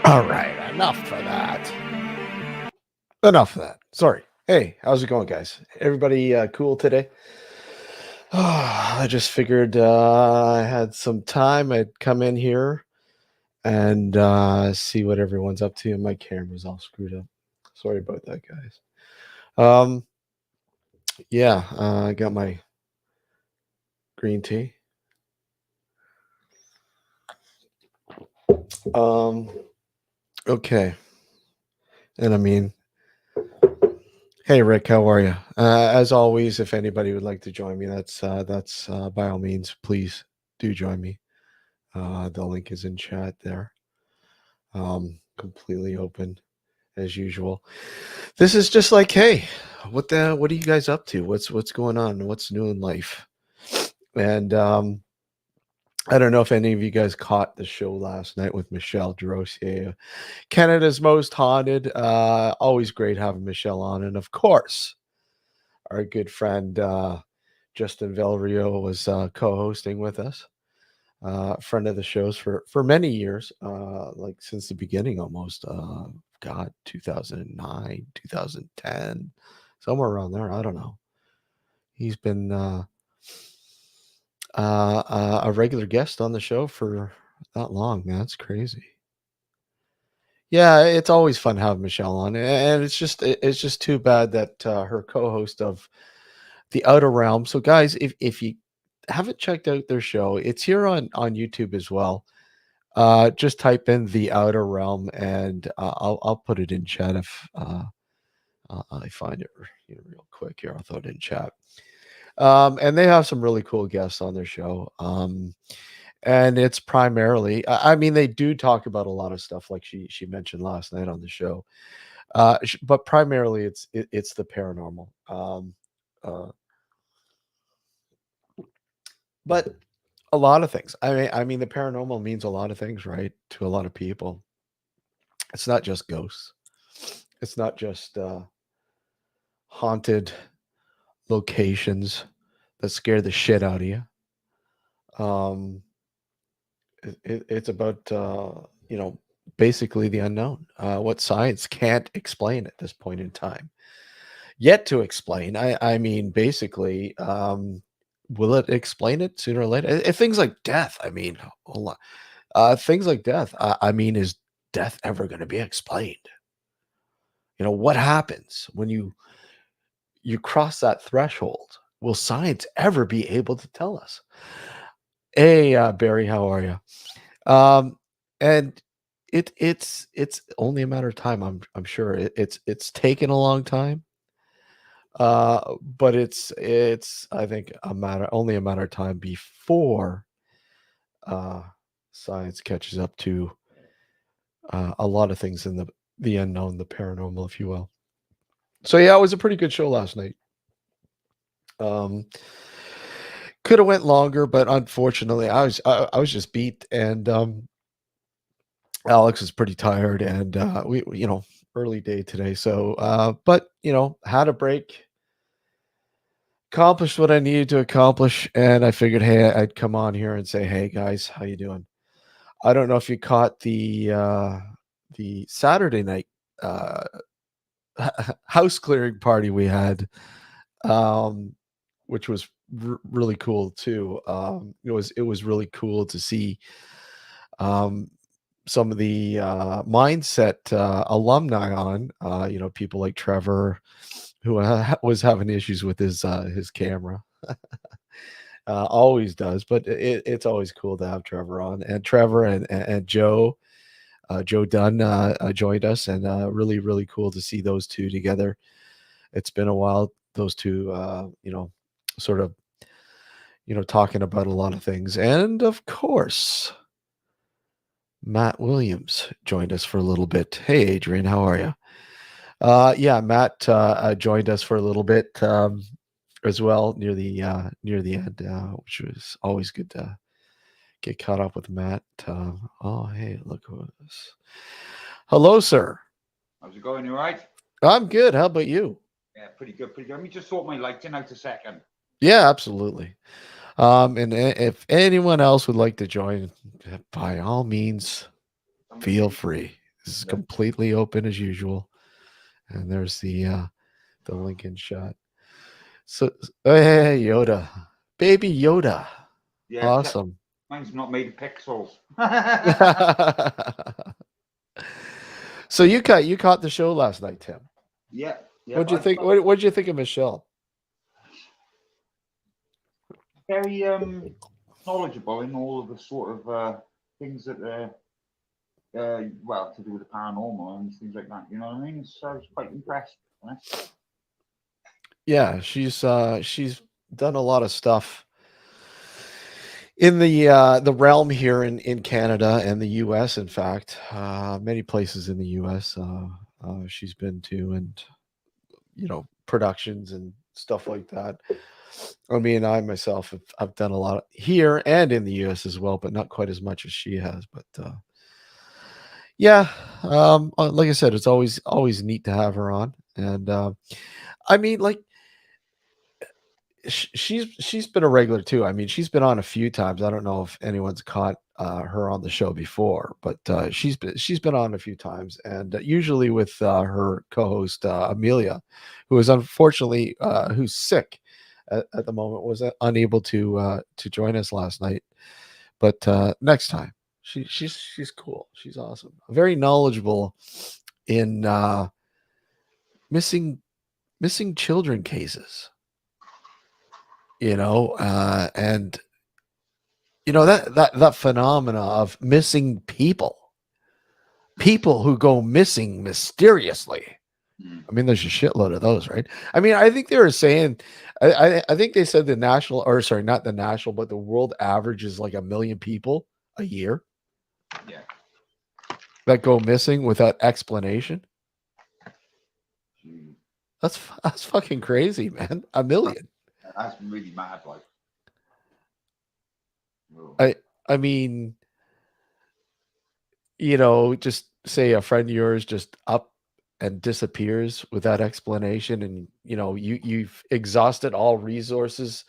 All right, enough of that. Enough of that. Sorry. Hey, how's it going, guys? Everybody cool today? I just figured I had some time. I'd come in here and see what everyone's up to. My camera's all screwed up. Sorry about that, guys. Um, yeah, I got my green tea. Um, okay. And I mean, hey Rick, how are you? As always, if anybody would like to join me, that's by all means, please do join me. The link is in chat there. Completely open as usual. This is just like, hey, what are you guys up to? What's going on? What's new in life? And I don't know if any of you guys caught the show last night with Michelle Drossier, Canada's Most Haunted. Always great having Michelle on, and of course, our good friend Justin Velrio was co-hosting with us. Friend of the shows for many years, like since the beginning almost. God, 2009, 2010, somewhere around there. I don't know. He's been a regular guest on the show for that long, man. It's crazy. Yeah, it's always fun having Michelle on, and it's just too bad that her co-host of The Outer Realm. So, guys, if you haven't checked out their show, it's here on YouTube as well. Just type in The Outer Realm, and I'll put it in chat if I find it real quick here. I'll throw it in chat. And they have some really cool guests on their show. And it's primarily, I mean, they do talk about a lot of stuff like she mentioned last night on the show. But primarily it's the paranormal. Uh, but a lot of things. I mean, the paranormal means a lot of things, right? To a lot of people. It's not just ghosts. It's not just haunted locations that scare the shit out of you. Um, it's about basically the unknown, what science can't explain at this point in time. Yet to explain. I mean, basically, will it explain it sooner or later? Things like death. I mean, hold on. Things like death. I mean, is death ever going to be explained? What happens when you cross that threshold? Will science ever be able to tell us? Hey, Barry, how are you? Um, and it's only a matter of time. I'm sure it's taken a long time. But it's I think only a matter of time before uh science catches up to a lot of things in the unknown, the paranormal, if you will. So yeah, it was a pretty good show last night. Um, could have went longer, but unfortunately, I was just beat, and Alex is pretty tired, and we early day today. So, but had a break, accomplished what I needed to accomplish, and I figured, hey, I'd come on here and say, hey guys, how you doing? I don't know if you caught the Saturday night uh, house clearing party we had, um, which was really cool too. It was really cool to see um, some of the mindset alumni on. People like Trevor, who was having issues with his camera. Always does, but it's always cool to have Trevor on. And Trevor and Joe Dunn joined us, and really, really cool to see those two together. It's been a while. Those two, sort of, talking about a lot of things. And of course, Matt Williams joined us for a little bit. Hey, Adrian, how are you? Yeah, Matt joined us for a little bit as well near the end, which was always good to get caught up with Matt. Oh, hey, look who it is. Hello, sir. How's it going? You all right? I'm good. How about you? Yeah, pretty good, pretty good. Let me just sort my lighting out a second. Yeah, absolutely. And if anyone else would like to join, by all means, feel free. This is completely open as usual. And there's the Lincoln shot. So, hey, Yoda, baby Yoda, Yeah, awesome. mine's not made of pixels. So you caught the show last night, Tim. Yeah, yeah. What'd you think? What'd you think of Michelle? Very knowledgeable in all of the sort of things that well, to do with the paranormal and things like that. You know what I mean? So I was quite impressed. Yeah, she's done a lot of stuff in the realm here in Canada and the U.S. In fact, many places in the U.S. She's been to, and productions and stuff like that. I mean, I myself I've done a lot here and in the U.S. as well, but not quite as much as she has. But yeah, like I said, it's always neat to have her on, and I mean, like she's been a regular too. I mean, she's been on a few times. I don't know if anyone's caught her on the show before, but she's been on a few times, and usually with her co-host Amelia, who is unfortunately who's sick at the moment, was unable to join us last night. But next time, she's cool. She's awesome. Very knowledgeable in missing children cases. And that phenomena of missing people who go missing mysteriously. I mean, there's a shitload of those, right? I mean, I think they were saying, I think they said the national, or sorry, not the national, but the world average is like 1 million people a year. Yeah. That go missing without explanation. That's fucking crazy, man. 1 million. That's really mad, like. I mean, just say a friend of yours just up and disappears without explanation, and you've exhausted all resources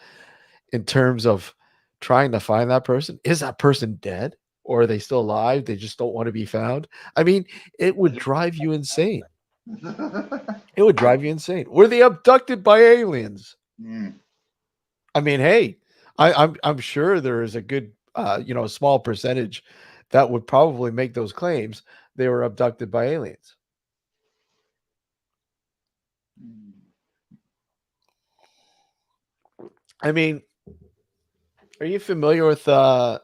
in terms of trying to find that person. Is that person dead, or are they still alive? They just don't want to be found. I mean, it would drive you insane. It would drive you insane. Were they abducted by aliens? I mean, hey, I'm sure there is a good small percentage that would probably make those claims they were abducted by aliens. I mean, are you familiar with abductee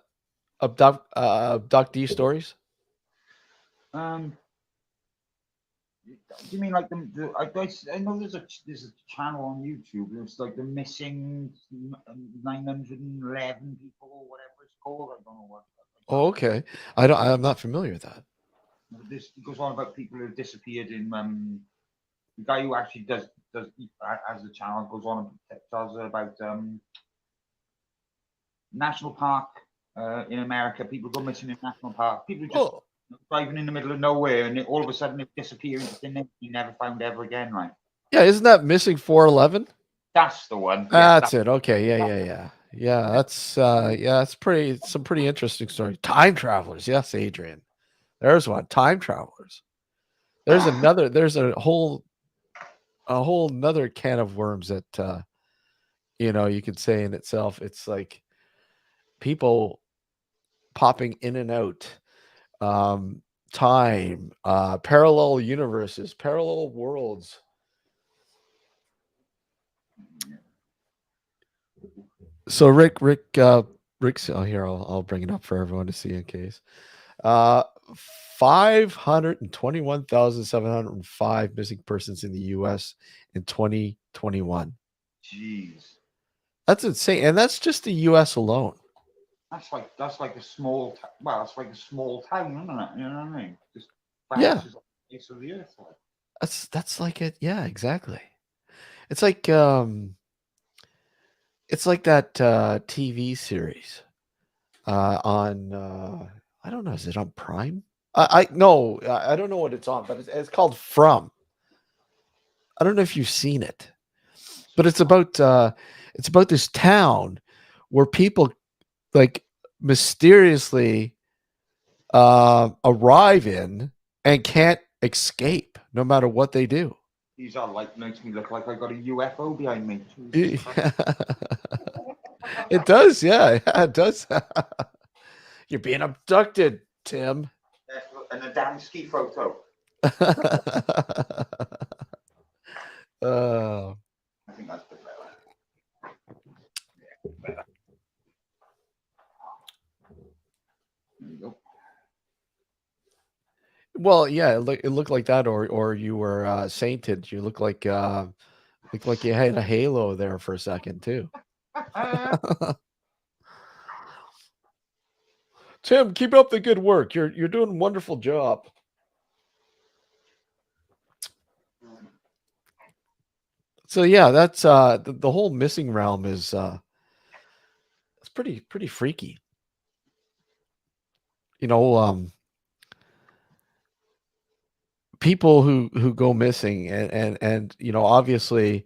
stories? Do you mean like I know there's a channel on YouTube. It's like the missing 911 people or whatever it's called. I don't know what. Oh, okay. I'm not familiar with that. This goes on about people who have disappeared in the guy who actually does as the channel goes on and tells about national park in America. People go missing in national park. People just driving in the middle of nowhere, and all of a sudden they disappear into thin air. You never found ever again, right? Yeah, isn't that missing 411? That's the one. That's it. Okay, yeah. Yeah, that's some pretty interesting story. Time travelers, yes, Adrian. There's one. Time travelers. There's another. There's a whole another can of worms that you could say in itself. It's like people popping in and out, um, time, parallel universes, parallel worlds. So Rick's. Oh, here I'll bring it up for everyone to see in case. Uh, 521,705 missing persons in the U.S. in 2021. Jeez, That's insane, and that's just the U.S. alone. that's like a small. Well, it's like a small town, isn't it? You know what I mean? Just Yeah, vanishes off the face of the earth. Like. that's like it. Yeah, exactly. It's like that TV series on I don't know, is it on Prime? I no, I don't know what it's on, but it's called From. I don't know if you've seen it, but it's about this town where people like mysteriously arrive in and can't escape no matter what they do. These are like makes me look like I got a UFO behind me. It does, yeah, it does. You're being abducted, Tim. And a damn ski photo. uh, I think that's the better. Yeah, better. There you go. well, yeah, it looked like that, or you were sainted. You look like you had a halo there for a second too. Tim, keep up the good work. You're doing a wonderful job. So yeah, that's the whole missing realm is it's pretty freaky. You know, people who go missing and obviously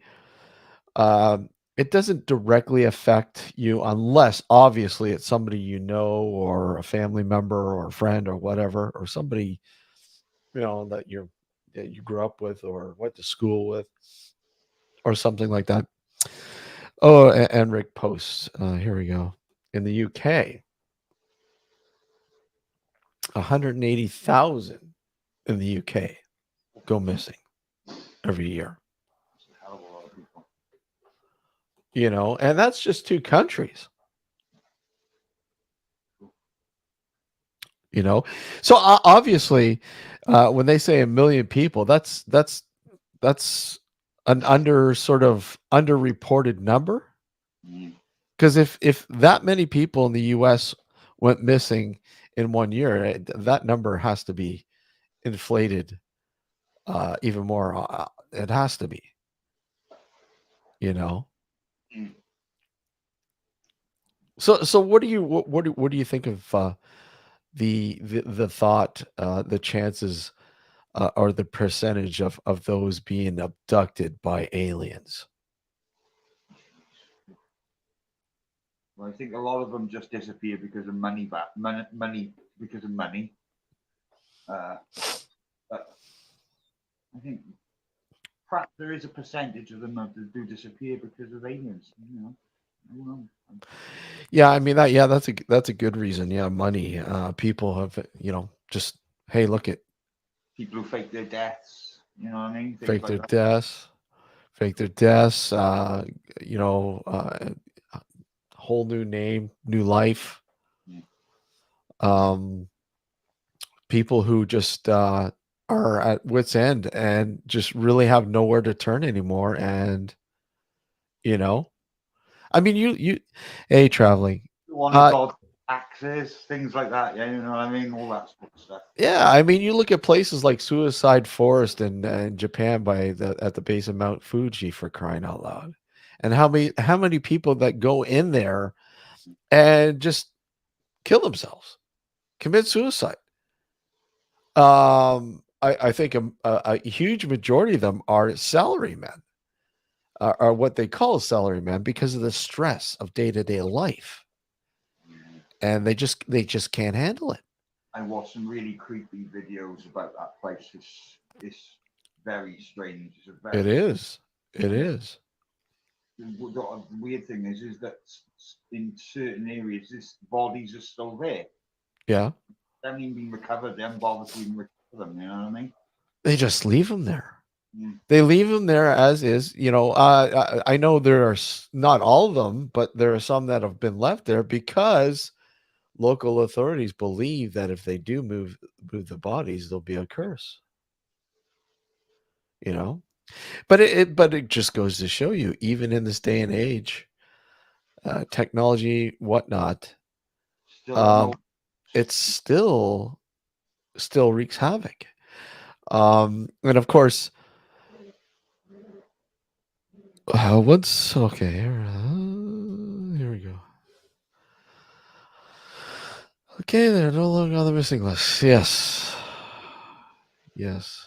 it doesn't directly affect you unless obviously it's somebody you know or a family member or a friend or whatever or somebody that you grew up with or went to school with or something like that. Oh, and Rick posts. Here we go. In the UK, 180,000 in the UK go missing every year. That's a hell of a lot of people. And that's just two countries. So obviously, when they say 1 million people, that's an underreported number. Because if that many people in the U.S. went missing in 1 year, that number has to be inflated even more. It has to be, you know. Mm. So what do you think of the thought, the chances, or the percentage of those being abducted by aliens? Well, I think a lot of them just disappear because of money. Money because of money. But I think perhaps there is a percentage of them that do disappear because of aliens. I don't know. Yeah, I mean that's a good reason. Yeah, money. People have just hey, look at People who fake their deaths. You know what I mean? Things fake like their that. deaths, fake their deaths. You know, whole new name, new life. Yeah. Um, People who just are at wits end and just really have nowhere to turn anymore. And you know, I mean, hey, traveling. The one who Uh, dodged taxes, things like that. Yeah, you know what I mean? All that sort of stuff. Yeah, I mean, you look at places like Suicide Forest in Japan at the base of Mount Fuji for crying out loud, and how many people that go in there and just kill themselves, commit suicide. I think a huge majority of them are salarymen. are what they call salaryman because of the stress of day-to-day life, and they just can't handle it. I watched some really creepy videos about that place. It's very strange. It's a It very is. It and is. the weird thing is that in certain areas, this bodies are still there. Yeah. They haven't even been recovered. They haven't bothered to even recover them. You know what I mean? They just leave them there. Mm. They leave them there as is. I know there are not all of them, but there are some that have been left there because local authorities believe that if they do move the bodies, there'll be a curse. You know, but it just goes to show you, even in this day and age, technology, whatnot, Still don't know. um, it's still wreaks havoc. And of course, what's okay? Here we go. Okay, they're no longer on the missing list. Yes, yes.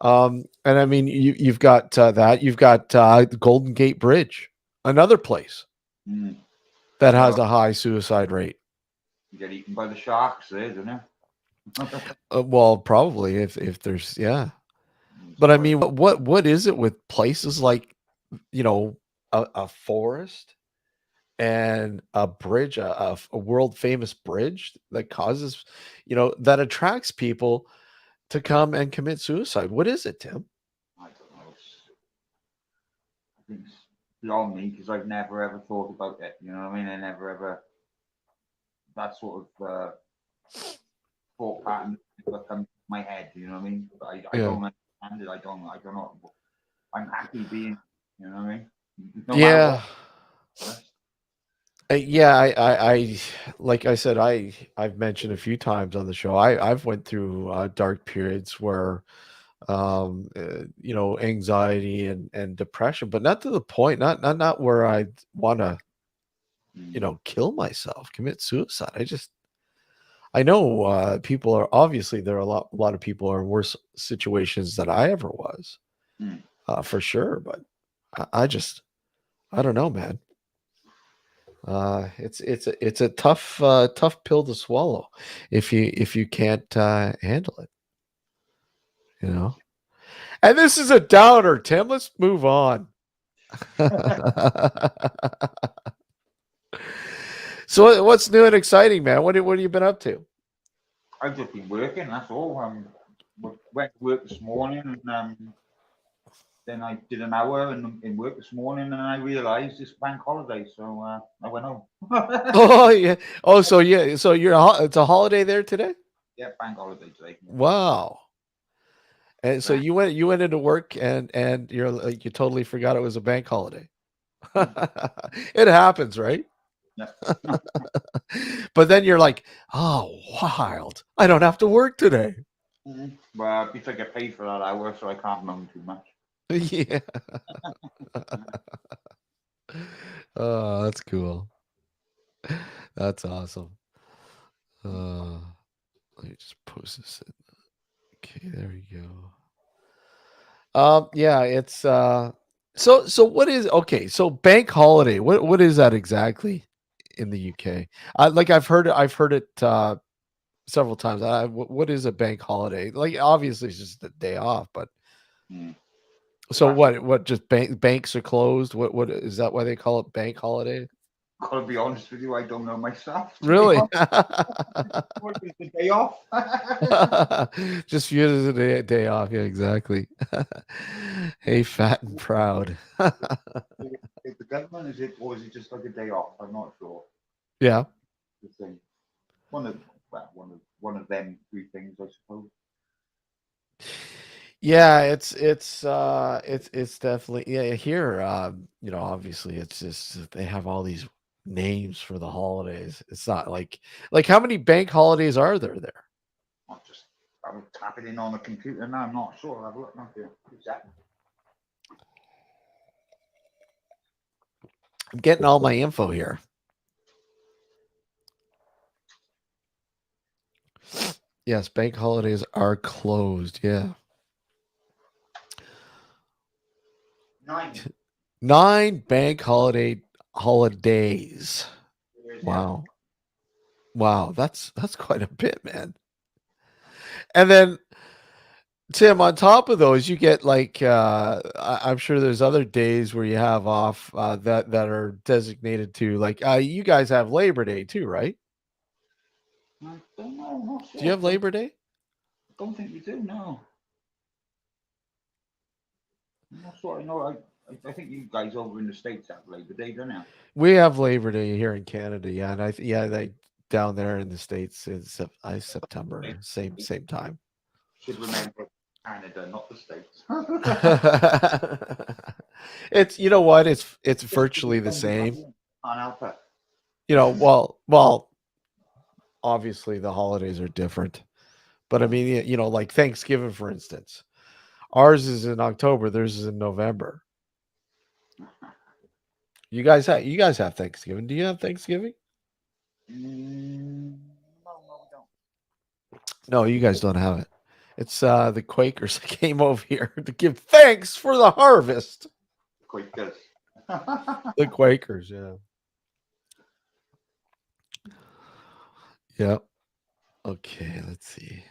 And I mean, you've got that. You've got the Golden Gate Bridge, another place Mm. that has Well, a high suicide rate. you get eaten by the sharks there, don't you? Well, probably if there's yeah. It's But I quite. mean, what is it with places like a forest and a bridge, a world famous bridge that causes, that attracts people to come and commit suicide? What is it, Tim? I don't know. I think it's beyond me because I've never ever thought about it. You know what I mean? I never ever that sort of thought pattern that comes to my head. You know what I mean? But I Yeah. don't understand it. I don't know. I'm happy being. You know what I mean? No matter Yeah. what. Yeah, I like I said, I've mentioned a few times on the show. I've went through dark periods where, anxiety and depression, but not to the point, not where I want to, Mm. kill myself, commit suicide. I know people are obviously there are a lot of people are in worse situations than I ever was, Mm. for sure. But I don't know, man. It's a tough pill to swallow if you can't handle it, you know. And this is a downer, Tim. Let's move on. So what's new and exciting, man? What have you been up to? I've just been working. That's all. Went to work this morning, and then I did an hour in work this morning, and I realised it's bank holiday, so I went home. Oh yeah. Oh, so yeah. So it's a holiday there today. Yeah, bank holiday today. Yeah. Wow. And so Right. you went into work and you're like you totally forgot it was a bank holiday. Mm. It happens, right? Yeah. But then you're like, oh, wild. I don't have to work today. Mhm. Well, at least I get paid for that hour, so I can't moan too much. Yeah. Oh, that's cool. That's awesome. Uh, let me just post this in. Okay, there we go. Yeah, it's so what is okay, so bank holiday, what is that exactly in the UK? Like I've heard it several times. What is a bank holiday? Like obviously it's just a day off, but Mm. so Well, what just banks are closed? What is that why they call it bank holiday? gotta be honest with you, I don't know myself. To be Really? honest, what is the day off? Just view it as a day off. Yeah, exactly. Hey, fat and proud. Is the government is it, or is it just like a day off? I'm not sure. Yeah. The thing. One of them three things, I suppose. Yeah, it's definitely yeah, here obviously it's just they have all these names for the holidays. It's not like how many bank holidays are there? I'm tapping in on the computer now. I'm not sure. I've looked up here. I'm getting all my info here. Yes, bank holidays are closed. Yeah. 9 9 bank holidays. years, yeah. Wow. Wow, that's quite a bit, man. And then Tim, on top of those, you get like I'm sure there's other days where you have off that are designated to like you guys have Labor Day too, right? I don't know. I'm not Do you sure. have Labor Day? Don't think we do. No, I'm not sure. I know. I think you guys over in the States have Labor Day, don't you? We have Labor Day here in Canada, yeah, and yeah, they down there in the states it's September, same time. Should remember Canada, not the States. It's you know what it's Just to virtually the defend it, same. can't help it. Well, obviously the holidays are different, but I mean, you know, like Thanksgiving, for instance, ours is in October, theirs is in November. You guys have Thanksgiving. Do you have Thanksgiving? No, we don't. No, you guys don't have it. It's the Quakers that came over here to give thanks for the harvest. Quite good. The Quakers, yeah. Yep. Okay, let's see.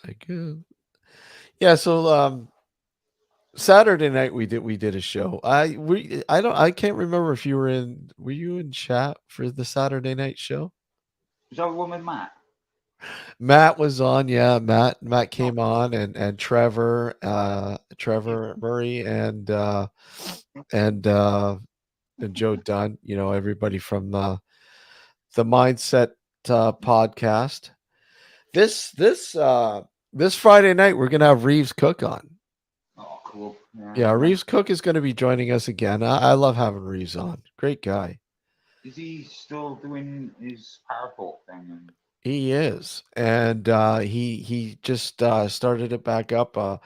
I go. Yeah, so Saturday night we did a show. I can't remember if you were you in chat for the Saturday night show? Is that a woman, Matt? Matt was on, yeah. Matt Oh, came on and Trevor Murray and and Joe Dunn, you know, everybody from the Mindset podcast. This Friday night we're gonna have Reeves Cook on. oh, cool. Yeah, Yeah. Reeves Cook is gonna be joining us again. I love having Reeves on. Great guy. Is he still doing his PowerPoint thing? And He is, and he just started it back up a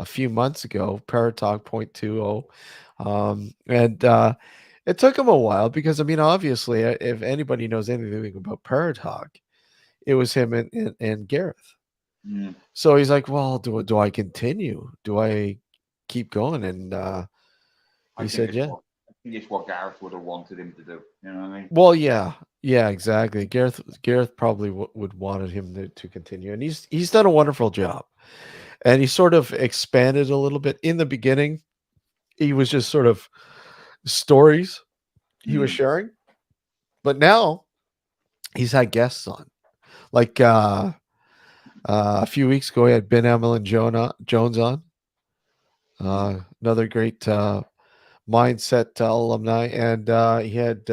few months ago. Paratalk 0.20, and it took him a while because I mean, obviously, if anybody knows anything about Paratalk, it was him and Gareth. mm, So he's like, "Well, do I continue? Do I keep going?" And I he think said, it's "Yeah." what I think it's what Gareth would have wanted him to do. You know what I mean? Well, yeah, yeah, exactly. Gareth probably would wanted him to continue, and he's done a wonderful job. And he sort of expanded a little bit. In the beginning, he was just sort of stories he was Mm. sharing, but now he's had guests on. Like a few weeks ago, he had Ben Emlyn Jones on, Mm. another great mindset alumni, and he had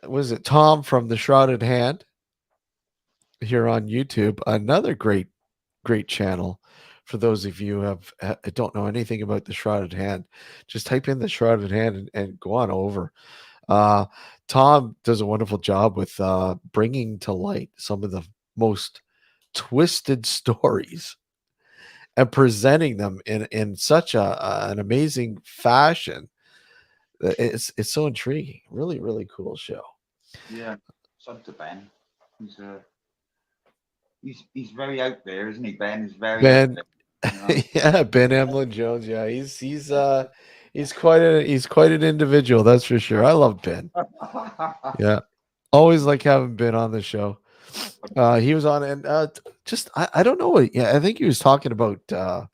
was it Tom from the Shrouded Hand here on YouTube, another great channel. For those of you who don't know anything about the Shrouded Hand, just type in the Shrouded Hand and go on over. Uh, Tom does a wonderful job with bringing to light some of the most twisted stories and presenting them in such an amazing fashion. It's so intriguing. Really cool show. Yeah. Son to Ben. He's he's very out there, isn't he? Ben is very out Ben, there. You know. yeah, Ben Emlyn Jones. Yeah, he's quite an individual. That's for sure. I love Ben. Yeah, always like having Ben on the show. He was on, and just I don't know what. Yeah, I think he was talking about a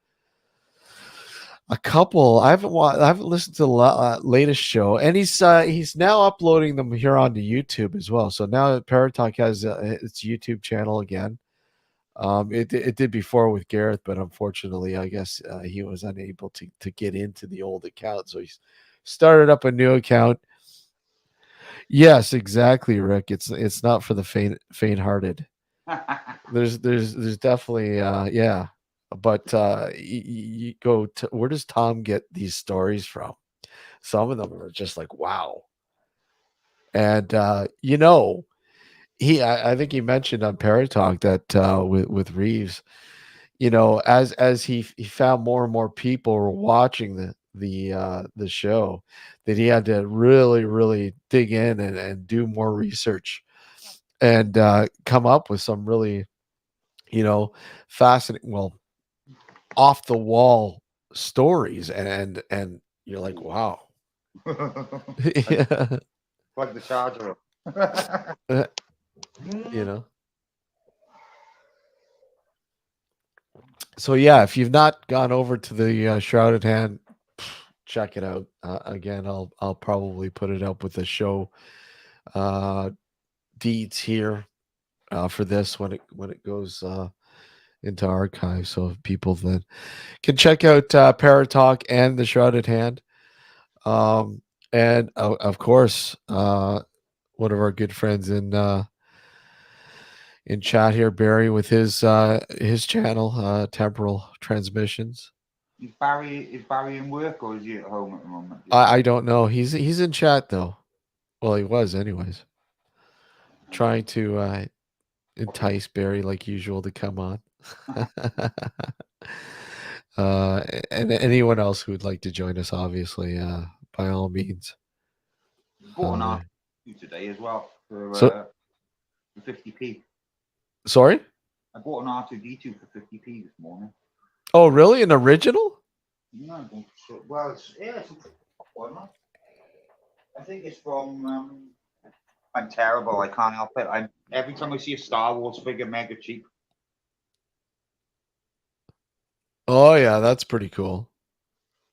couple. I haven't listened to the latest show, and he's now uploading them here onto YouTube as well. So now Paratalk has its YouTube channel again. It did before with Gareth, but unfortunately, I guess he was unable to get into the old account, so he's started up a new account. Yes, exactly, Rick. It's not for the faint-hearted. There's definitely yeah, but you go to where does Tom get these stories from? Some of them are just like wow, and you know I think he mentioned on Paratalk that with Reeves, you know, as he found more and more people were watching the show, that he had to really dig in and do more research and come up with some really, you know, fascinating, well, off the wall stories, and you're like, Ooh. wow. Like Yeah. plug the charger up. Uh, you know. So yeah, if you've not gone over to the Shrouded Hand, check it out. Again, I'll probably put it up with the show uh, deeds here for this when it goes into archive, so people then can check out Paratalk and the Shrouded Hand. Um, and of course, one of our good friends in chat here, Barry, with his channel, Temporal Transmissions. Is Barry in work or is he at home at the moment? I don't know. He's in chat though. Well, he was anyways. Trying to entice Barry like usual to come on. And anyone else who would like to join us, obviously, by all means. Bought an Uh, R2 today as well so for 50p. sorry. I bought an R2D2 for 50p this morning. Oh, really? An original? No, well, it's a one. I think it's from. I'm terrible. I can't help it. Every time I see a Star Wars figure, mega cheap. Oh yeah, that's pretty cool.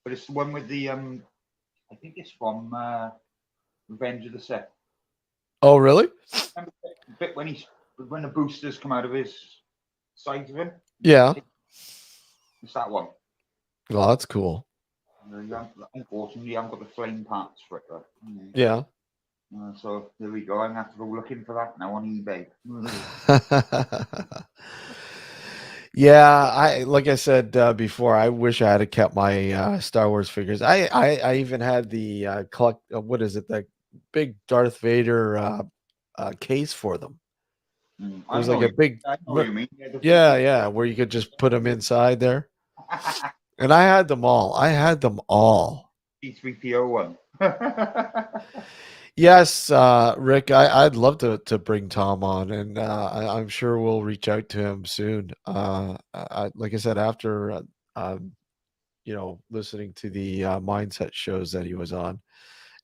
But it's the one with the I think it's from Revenge of the Sith. Oh really? Remember the bit when the boosters come out of his sides of him? Yeah. It's that one. Well, that's cool. Unfortunately, I haven't got the flame parts for it though. Yeah. So there we go. I'm gonna have to go looking for that now on eBay. Yeah, I like I said before. I wish I had kept my Star Wars figures. I even had the collect. What is it? The big Darth Vader case for them. It I was like know a you. big. I know what you mean. Yeah, where you could just put them inside there. And I had them all. I had them all. C3PO one. Yes, Rick, I'd love to bring Tom on, and I'm sure we'll reach out to him soon. Like I said, after listening to the mindset shows that he was on,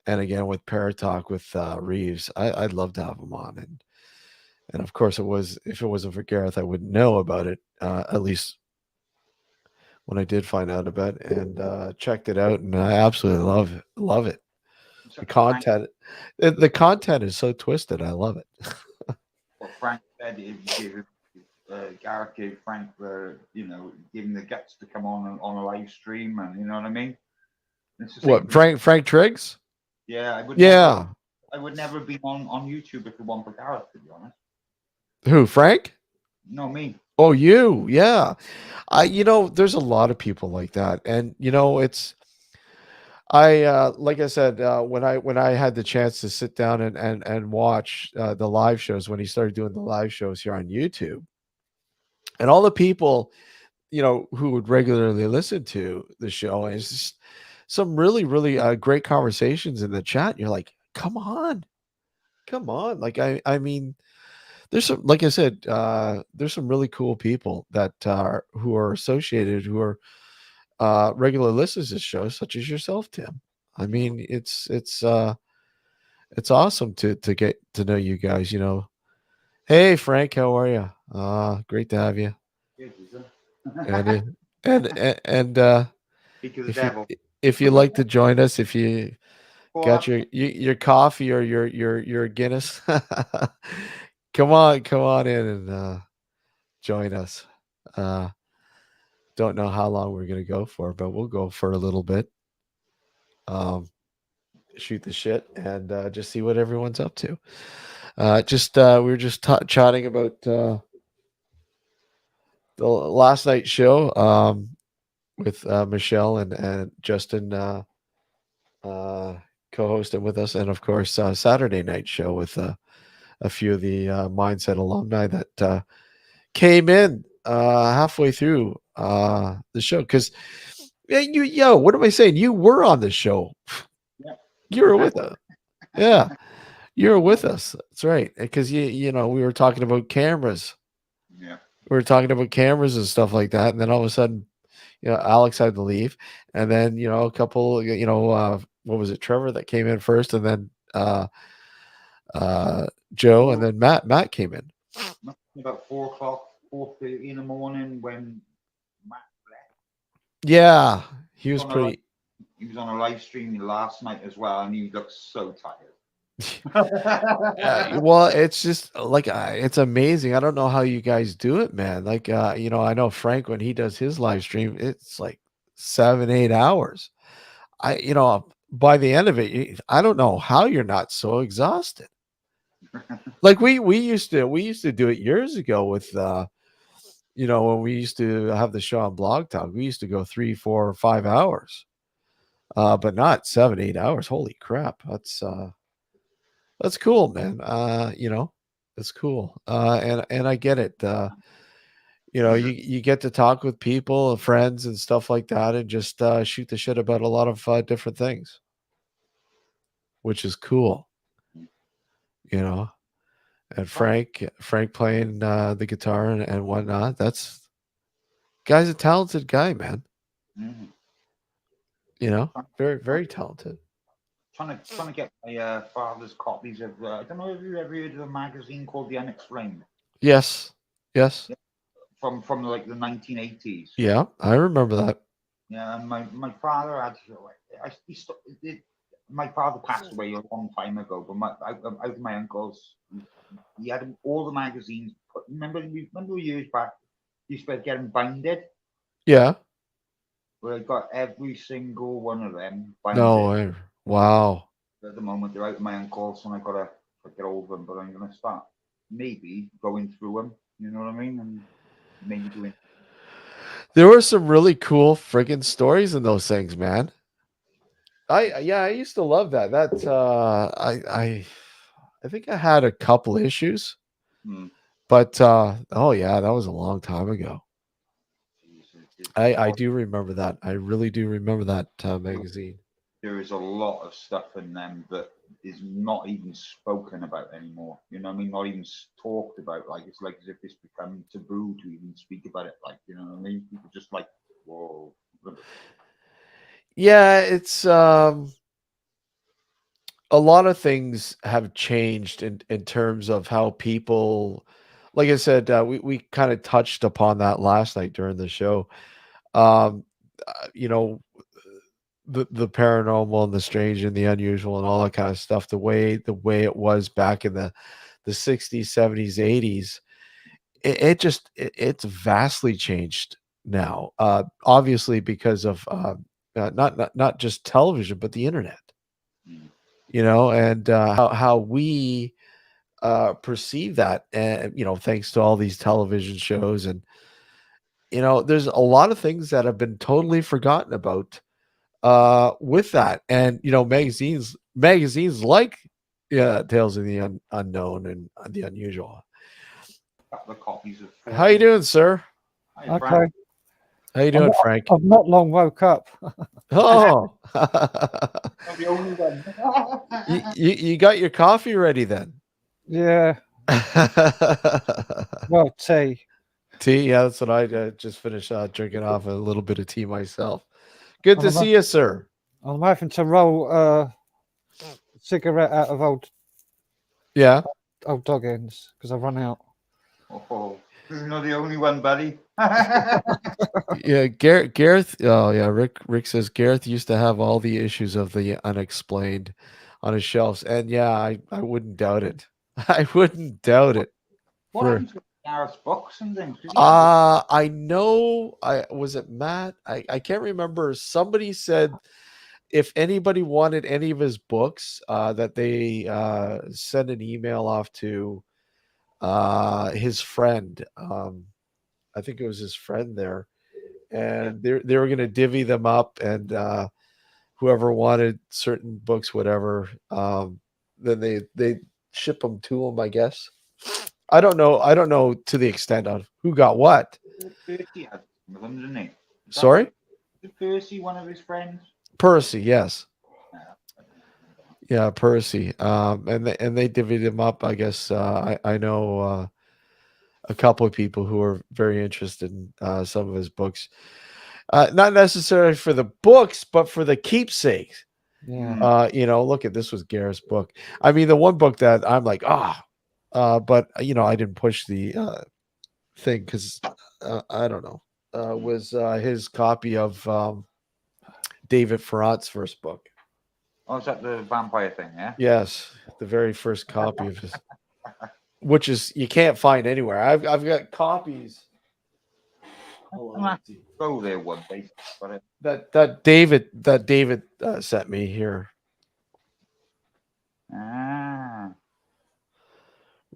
and again with Paratalk with Reeves, I'd love to have him on, and of course, if it wasn't for Gareth, I wouldn't know about it. At least when I did find out about it and checked it out, and I absolutely love it. The content, the content is so twisted. I love it. What Frank said, Gareth gave Frank give him the guts to come on a live stream, and you know what I mean. It's the same. What Frank Triggs? Yeah, Yeah. I would never be on YouTube if it wasn't for Gareth, to be honest. Who, Frank? No, me. Oh, you. Yeah. There's a lot of people like that, and it's. Like I said, when I had the chance to sit down and watch the live shows when he started doing the live shows here on YouTube, and all the people who would regularly listen to the show, and it's just some really really great conversations in the chat. You're like, come on, like I mean, there's some, like I said, there's some really cool people that who are associated, who are regular listeners to shows, such as yourself, Tim. I mean, it's awesome to get to know you guys. Hey Frank, how are you? Great to have you. And Speak of the if you devil. if you like to join us, if you got your coffee or your Guinness, come on in and join us. Don't know how long we're gonna go for, but we'll go for a little bit. Shoot the shit and just see what everyone's up to. We were just chatting about the last night show with Michelle and Justin co-hosting with us, and of course Saturday night show with a few of the Mindset alumni that came in halfway through the show. Because what am I saying? You were on the show. Yeah. You were with us. Yeah, you were with us. That's right. Because we were talking about cameras. Yeah. We were talking about cameras and stuff like that, and then all of a sudden, Alex had to leave, and then a couple, what was it, Trevor that came in first, and then Joe, and Four, then Matt came in. about 4 o'clock, 4:30 in the morning when Matt left. Yeah, he was On a live, pretty. he was on a live stream last night as well, and he looked so tired. Well, it's just like it's amazing. I don't know how you guys do it, man. Like, I know Frank when he does his live stream, it's like 7, 8 hours. By the end of it, I don't know how you're not so exhausted. Like we used to do it years ago with when we used to have the show on Blog Talk. We used to go 3, 4, 5 hours, but not 7, 8 hours. Holy crap, that's cool, man. It's cool. And I get it. You get to talk with people, friends, and stuff like that, and just shoot the shit about a lot of different things, which is cool. You know. And Frank playing the guitar and whatnot. Guy's a talented guy, man. Mhm. Very very talented. Trying to get my father's copies of. I don't know if you ever heard of a magazine called The Unexplained. Yes, yes, Yeah, from like the 1980s. yeah. I remember that. Yeah, and my father had. My father passed away a long time ago, but out of my uncles, he had all the magazines. Remember years back, he used to get them binded. Yeah. Well, I got every single one of them binded. No. Wow. At the moment, they're out of my uncles, and I gotta get hold of them. But I'm gonna start maybe going through them. You know what I mean? And maybe doing. There were some really cool friggin' stories in those things, man. I used to love that. I think I had a couple issues, Hmm, but oh yeah, that was a long time ago. there's a I lot. do remember that. I really do remember that magazine. There is a lot of stuff in them that is not even spoken about anymore. You know what I mean? Not even talked about. Like it's like as if it's become taboo to even speak about it. Like you know what I mean? People just like, whoa. Yeah, it's a lot of things have changed in terms of how people, like I said, we kind of touched upon that last night during the show. Um, you know, the paranormal and the strange and the unusual and all that kind of stuff. The way it was back in the 60s, 70s, 80s, it's vastly changed now. Obviously because of not just television, but the internet. Mm, And how we perceive that, and thanks to all these television shows, and there's a lot of things that have been totally forgotten about with that, and magazines like Tales of the Unknown and the Unusual. a couple of copies of How you 14. doing, sir? Hi, Okay. Frank. How you I'm doing, not, Frank? I've not long woke up. Oh. Not the only one. You got your coffee ready then? Yeah. Well, tea. Tea, yeah, that's what I just finished drinking off a little bit of tea myself. Good And to see you, sir. I'm having to roll a cigarette out of Yeah, old dog ends because I've run out. Oh, this is not the only one, buddy. yeah. Gareth. Oh, yeah. Rick says Gareth used to have all the issues of the unexplained on his shelves, and yeah, I wouldn't doubt it. I wouldn't doubt it. What For happened to Gareth's books and things? Did he have I know. I was it Matt. I can't remember. Somebody said if anybody wanted any of his books, that they send an email off to his friend. I think it was his friend there, yeah, and they were going to divvy them up, and whoever wanted certain books, whatever, then they ship them to him. I guess. I don't know. I don't know to the extent of who got what. Percy had some of them, didn't he? Is that Sorry, right? Is Percy one of his friends? Percy. Yes. Yeah, I don't know. Yeah, Percy. And they divvied him up. I guess I know a couple of people who are very interested in some of his books. not necessarily for the books, but for the keepsakes. Yeah. You know, look at this was Gareth's book. I mean, the one book that I'm like, but you know, I didn't push the thing because I don't know. Was his copy of David Farrant's first book. Oh, is that the vampire thing? Yeah. Yes, the very first copy of his, which is you can't find anywhere. I've got copies. Hold on, let's see. Go there one day. But That David sent me here.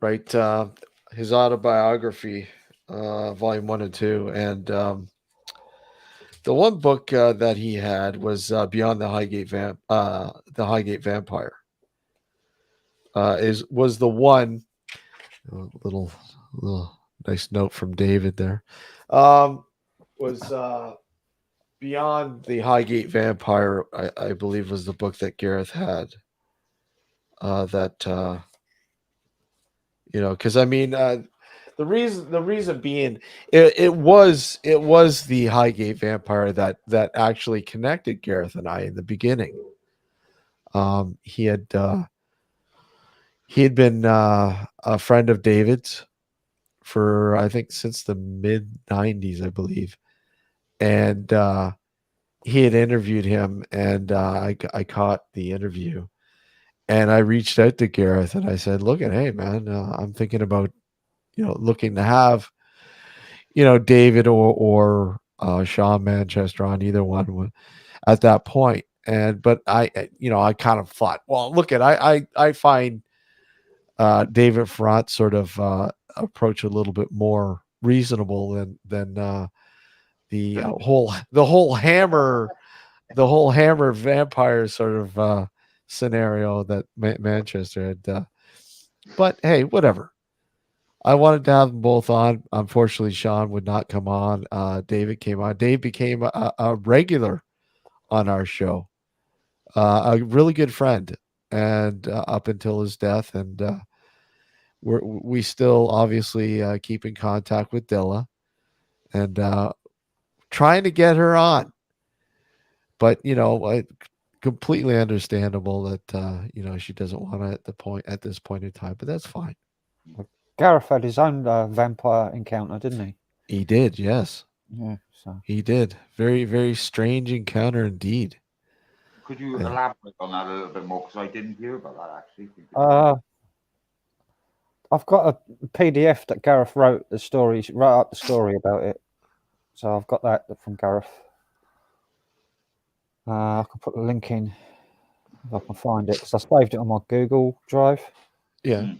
Right, his autobiography, volume 1 and 2, and the one book that he had was Beyond the Highgate Vampire. Was the one little nice note from David there. Was Beyond the Highgate Vampire, I believe, was the book that Gareth had. You know, because I mean, the reason being, it was the Highgate Vampire that actually connected Gareth and I in the beginning. He had been a friend of David's for I think since the mid '90s, I believe, and he had interviewed him, and I caught the interview, and I reached out to Gareth and I said, "Look, hey man, I'm thinking about looking to have David or Sean Manchester on either one at that point." And but I kind of thought, well, look at I find David Farrant sort of approach a little bit more reasonable than the whole hammer vampire sort of scenario that Manchester had. But hey, whatever. I wanted to have them both on. Unfortunately, Sean would not come on. David came on. Dave became a regular on our show, a really good friend, and up until his death, and we still obviously keep in contact with Dilla and trying to get her on. But completely understandable that she doesn't want to at this point in time. But that's fine. Gareth had his own vampire encounter, didn't he? He did, yes. Yeah. So He did. Very, very strange encounter indeed. could you elaborate on that a little bit more? Because I didn't hear about that actually. I've got a PDF that Gareth wrote up the story about it. So I've got that from Gareth. I can put the link in if I can find it because I saved it on my Google Drive. Yeah.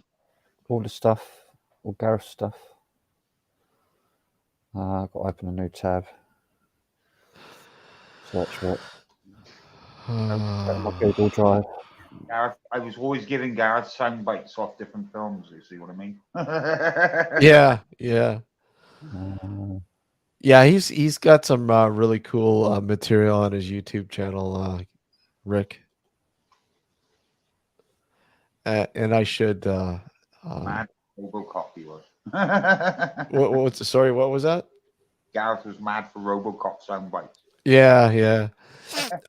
All the stuff, all Gareth's stuff. I've got to open a new tab. Search what. My Google Drive. Gareth, I was always giving Gareth sound bites off different films. You see what I mean? Yeah. Yeah, he's got some really cool material on his YouTube channel, Rick. And I should. Mad RoboCop he was. Sorry, what was that? Gareth was mad for RoboCop sound bites. Yeah.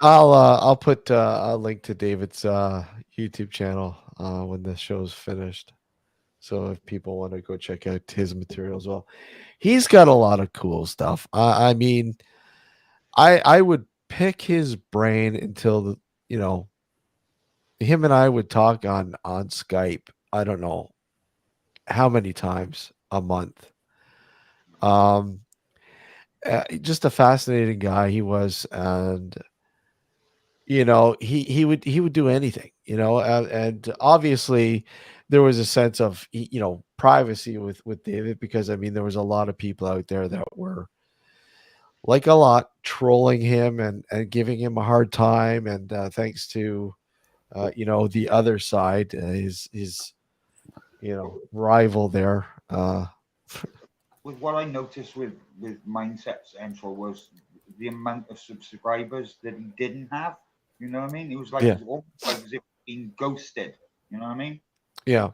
I'll put a link to David's YouTube channel when the show's finished. So if people want to go check out his material as well, he's got a lot of cool stuff. I mean, I would pick his brain until him and I would talk on Skype. I don't know how many times a month. Just a fascinating guy he was, and he would do anything, and obviously there was a sense of privacy with David, because I mean there was a lot of people out there that were like a lot trolling him and giving him a hard time, and thanks to the other side, his rival there. With what I noticed with Mindset Central was the amount of subscribers that he didn't have. You know what I mean? It was like, Yeah. It was almost like as if being ghosted. You know what I mean? Yeah.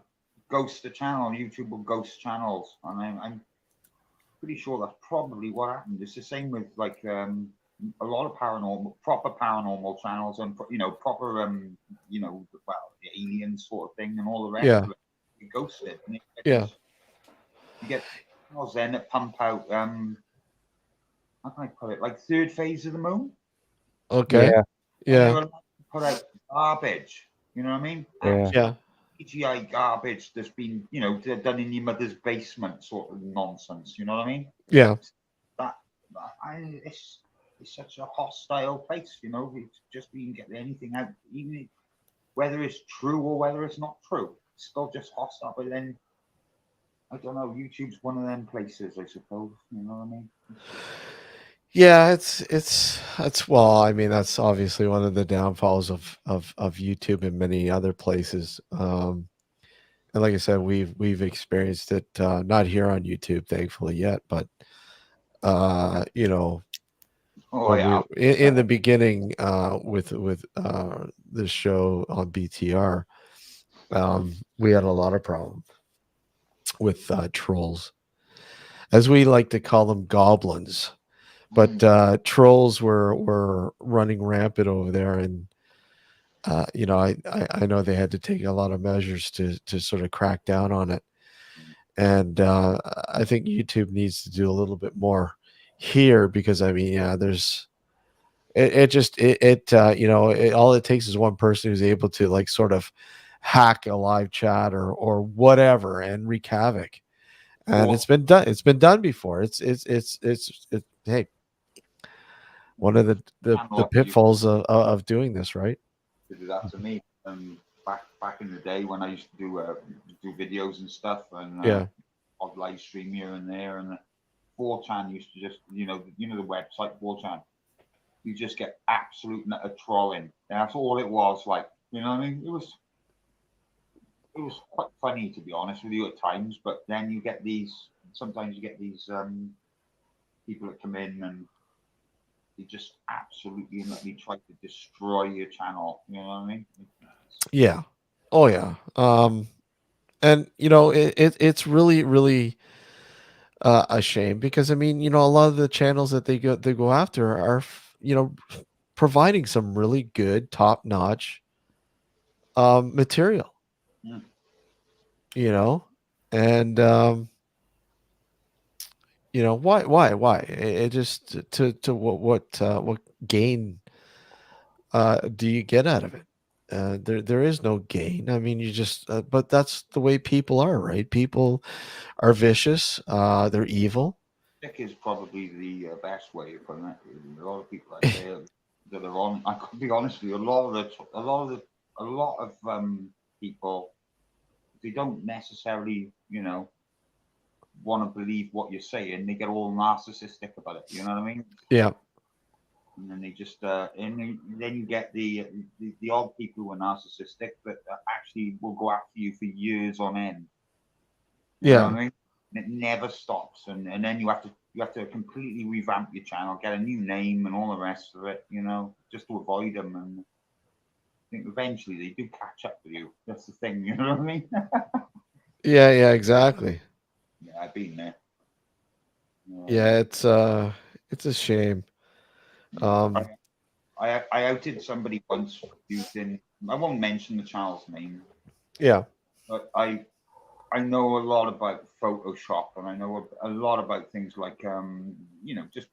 Ghost the channel. YouTube will ghost channels, and I'm pretty sure that's probably what happened. It's the same with like a lot of proper paranormal channels, and proper the alien sort of thing and all the rest Yeah. of it. You ghosted, and Yeah. you get channels then that pump out how can I put it, like third phase of the moon. Okay. Yeah. And Yeah. they're allowed to put out garbage. You know what I mean? Yeah. Yeah. CGI garbage that's been, done in your mother's basement, sort of nonsense. You know what I mean? Yeah. It's such a hostile place. It's just you can get anything out, even whether it's true or whether it's not true. It's still just hostile. But then I don't know. YouTube's one of them places, I suppose. You know what I mean? Yeah, it's well, I mean, that's obviously one of the downfalls of YouTube and many other places. And like I said, we've experienced it, not here on YouTube, thankfully yet, but you know, Oh when yeah. in the beginning, with the show on BTR, we had a lot of problems with trolls, as we like to call them, goblins. But trolls were running rampant over there, and I know they had to take a lot of measures to sort of crack down on it. And I think YouTube needs to do a little bit more here, because I mean, yeah, there's it just all it takes is one person who's able to, like, sort of hack a live chat or whatever and wreak havoc. And Or it's been done. It's been done before. Hey, one of the channel you pitfalls of doing this, right? to do that to me. Back in the day when I used to do videos and stuff, and Yeah. I'd live stream here and there, and 4chan used to just the website 4chan. You just get absolute trolling, and that's all it was. Like, you know what I mean? It was quite funny, to be honest with you, at times. But then sometimes you get these people that come in and they just absolutely try to destroy your channel. You know what I mean? Yeah. Oh yeah. And it's really, really a shame, because I mean, a lot of the channels that they go after are providing some really good, top notch material. Mm. You know, and why it just to what gain do you get out of it? There is no gain. I mean, you just but that's the way people are, right? People are vicious. They're evil. Sick is probably the best way of putting it. A lot of people I say that are on. I could be honest with you. A lot of people, they don't necessarily want to believe what you're saying. They get all narcissistic about it. You know what I mean? Yeah. And then they just then you get the odd people who are narcissistic that actually will go after you for years on end. You know Yeah. what I mean? And it never stops, and then you have to completely revamp your channel, get a new name, and all the rest of it. Just to avoid them. And I think eventually they do catch up with you. That's the thing. You know what I mean? Yeah, exactly. Yeah, I've been there. Yeah, it's a shame. Um I outed somebody once using. I won't mention the child's name, yeah. but I know a lot about Photoshop, and I know a lot about things like just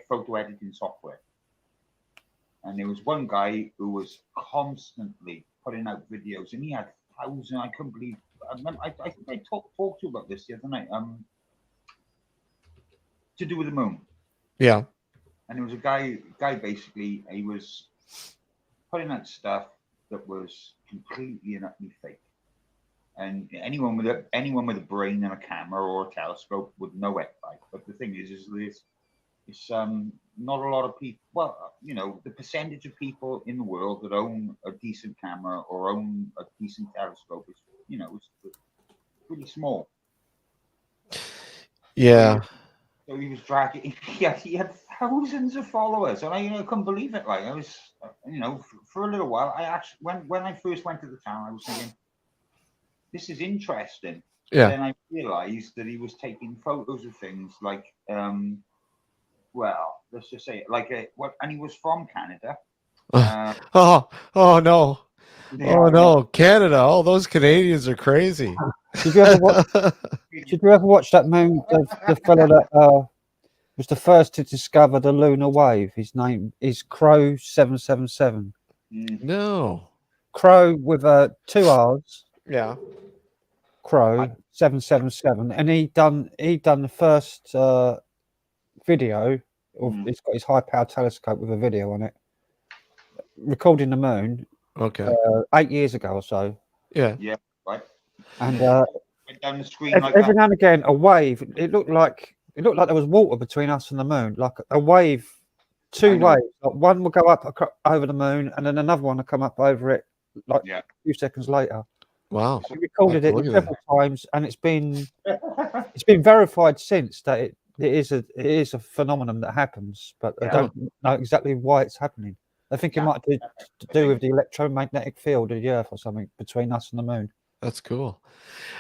photo editing software. And there was one guy who was constantly putting out videos, and he had thousands. I couldn't believe. I think I talked to you about this the other night. To do with the moon. Yeah. And there was a guy basically. He was putting out stuff that was completely and utterly fake. And anyone with a brain and a camera or a telescope would know it. Like, but the thing is it's not a lot of people. Well, the percentage of people in the world that own a decent camera or own a decent telescope is, it's pretty small. Yeah. So he was dragging. He had thousands of followers, and I couldn't believe it. Like, I was, for a little while, I actually when I first went to the channel, I was thinking, this is interesting. But Yeah. then I realized that he was taking photos of things like well, let's just say like and he was from Canada. Oh no. Yeah, Oh no, Canada. Oh, those Canadians are crazy. Did you ever watch? Did you ever watch that moon? The fellow that was the first to discover the lunar wave. His name is Crow 777. No. Crow with two R's. Yeah. Crow 777, and he done the first video. He's got his high power telescope with a video on it, recording the moon. Okay. 8 years ago or so. Yeah, right. And went down the screen like every that. now and again, a wave. It looked like there was water between us and the moon, like a wave, two waves. Like one will go up over the moon, and then another one will come up over it, like a few seconds later. Wow. We recorded it several times, and it's been verified since that it is a phenomenon that happens, but I don't know exactly why it's happening. I think it might be to do with the electromagnetic field of the Earth or something between us and the moon. That's cool.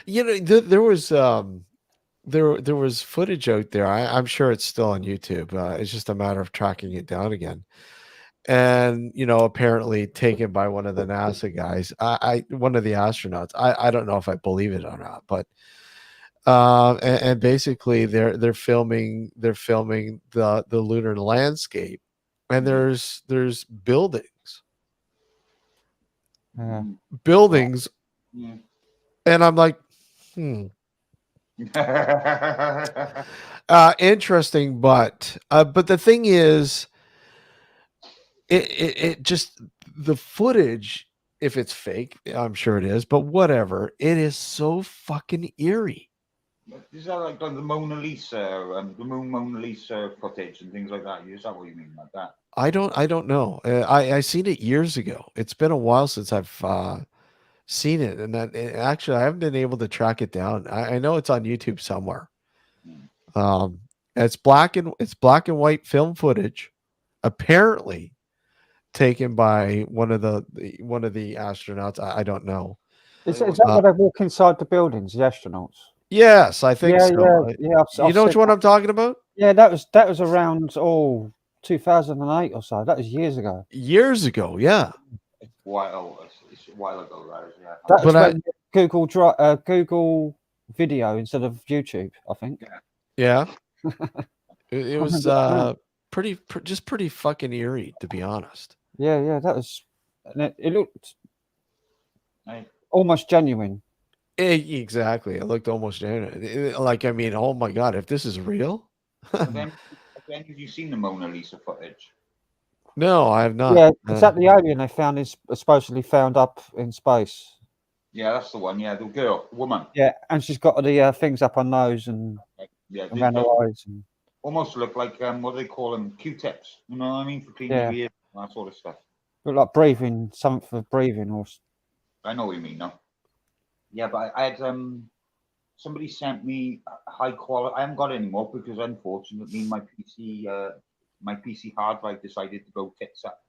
You know, there was there was footage out there. I'm sure it's still on YouTube. It's just a matter of tracking it down again. And you know, apparently taken by one of the NASA guys. One of the astronauts. I don't know if I believe it or not, but and basically they're filming the lunar landscape, and there's buildings. Buildings, and I'm like, interesting, but the thing is, it just, the footage, if it's fake, I'm sure it is, but whatever, it is so fucking eerie. Is that like the Mona Lisa, the moon Mona Lisa footage and things like that? Is that what you mean, like that? I don't know. I seen it years ago. It's been a while since I've seen it, and actually I haven't been able to track it down. I know it's on YouTube somewhere. It's black and white film footage, apparently taken by one of the astronauts. I don't know. Is that where they walk inside the buildings, the astronauts? Yes, I think so. Yeah. You know which one I'm talking about? Yeah, that was around 2008 or so. That was years ago. Years ago, yeah. It's a while ago, that is, yeah. That was when Google Video instead of YouTube, I think. Yeah. It was pretty fucking eerie, to be honest. Yeah, that was. And it looked almost genuine. Exactly, it looked almost genuine. Like, I mean, oh my god, if this is real. Then have you seen the Mona Lisa footage? No, I have not. Yeah, is that the alien they found is supposedly found up in space? Yeah, that's the one. Yeah, the woman. Yeah, and she's got the things up her nose and around her eyes. And almost look like what do they call them? Q-tips. You know what I mean, for cleaning your ears, that sort of stuff. Look like breathing, something for breathing, or. I know what you mean, no. Yeah, but I had somebody sent me high quality. I haven't got it anymore because unfortunately my PC hard drive decided to go tits up,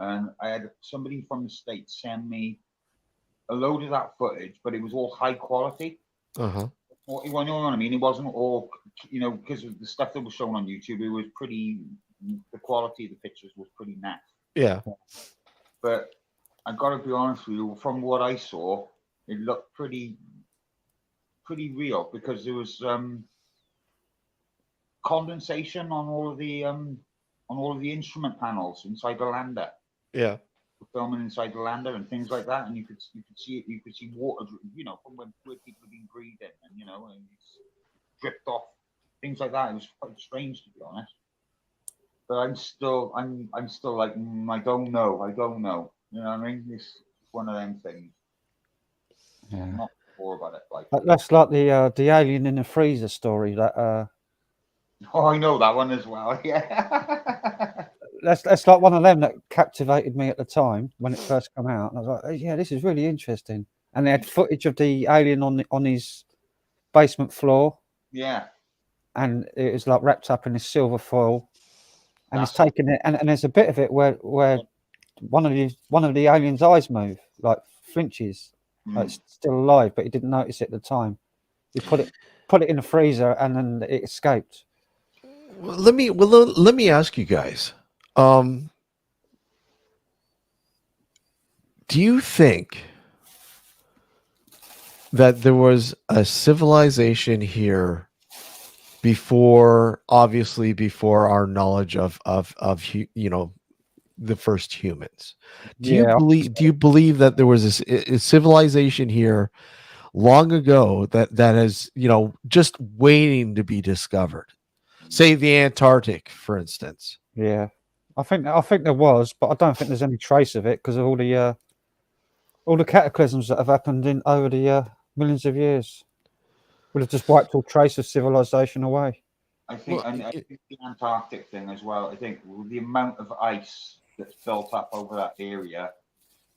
and I had somebody from the States send me a load of that footage, but it was all high quality. Uh-huh. Well, you know what I mean? It wasn't all, because of the stuff that was shown on YouTube. It was the quality of the pictures was pretty naff. Yeah. But I got to be honest with you, from what I saw, it looked pretty real because there was condensation on all of the instrument panels inside the lander. Yeah. Filming inside the lander and things like that, and you could see it. You could see water, from where people have been breathing, and and it's dripped off, things like that. It was quite strange, to be honest. But I'm still like, I don't know. You know what I mean? It's one of them things. Yeah. I'm not sure about it. Like that's like the alien in the freezer story. That. Oh, I know that one as well. Yeah. That's like one of them that captivated me at the time when it first came out. And I was like, oh, yeah, this is really interesting. And they had footage of the alien on his basement floor. Yeah. And it was like wrapped up in this silver foil. And he's taking it, and there's a bit of it where one of the alien's eyes move, like flinches. Like it's still alive, but he didn't notice it at the time. He put it in the freezer, and then it escaped. let me ask you guys. Do you think that there was a civilization here before, obviously, before our knowledge of the first humans? Do Yeah, you believe that there was a civilization here long ago that is just waiting to be discovered? Say the Antarctic, for instance. yeah. I think there was, but I don't think there's any trace of it because of all the cataclysms that have happened in over the millions of years. Would have just wiped all trace of civilization away. I think, Well, and I think the Antarctic thing as well. I think the amount of ice that's built up over that area,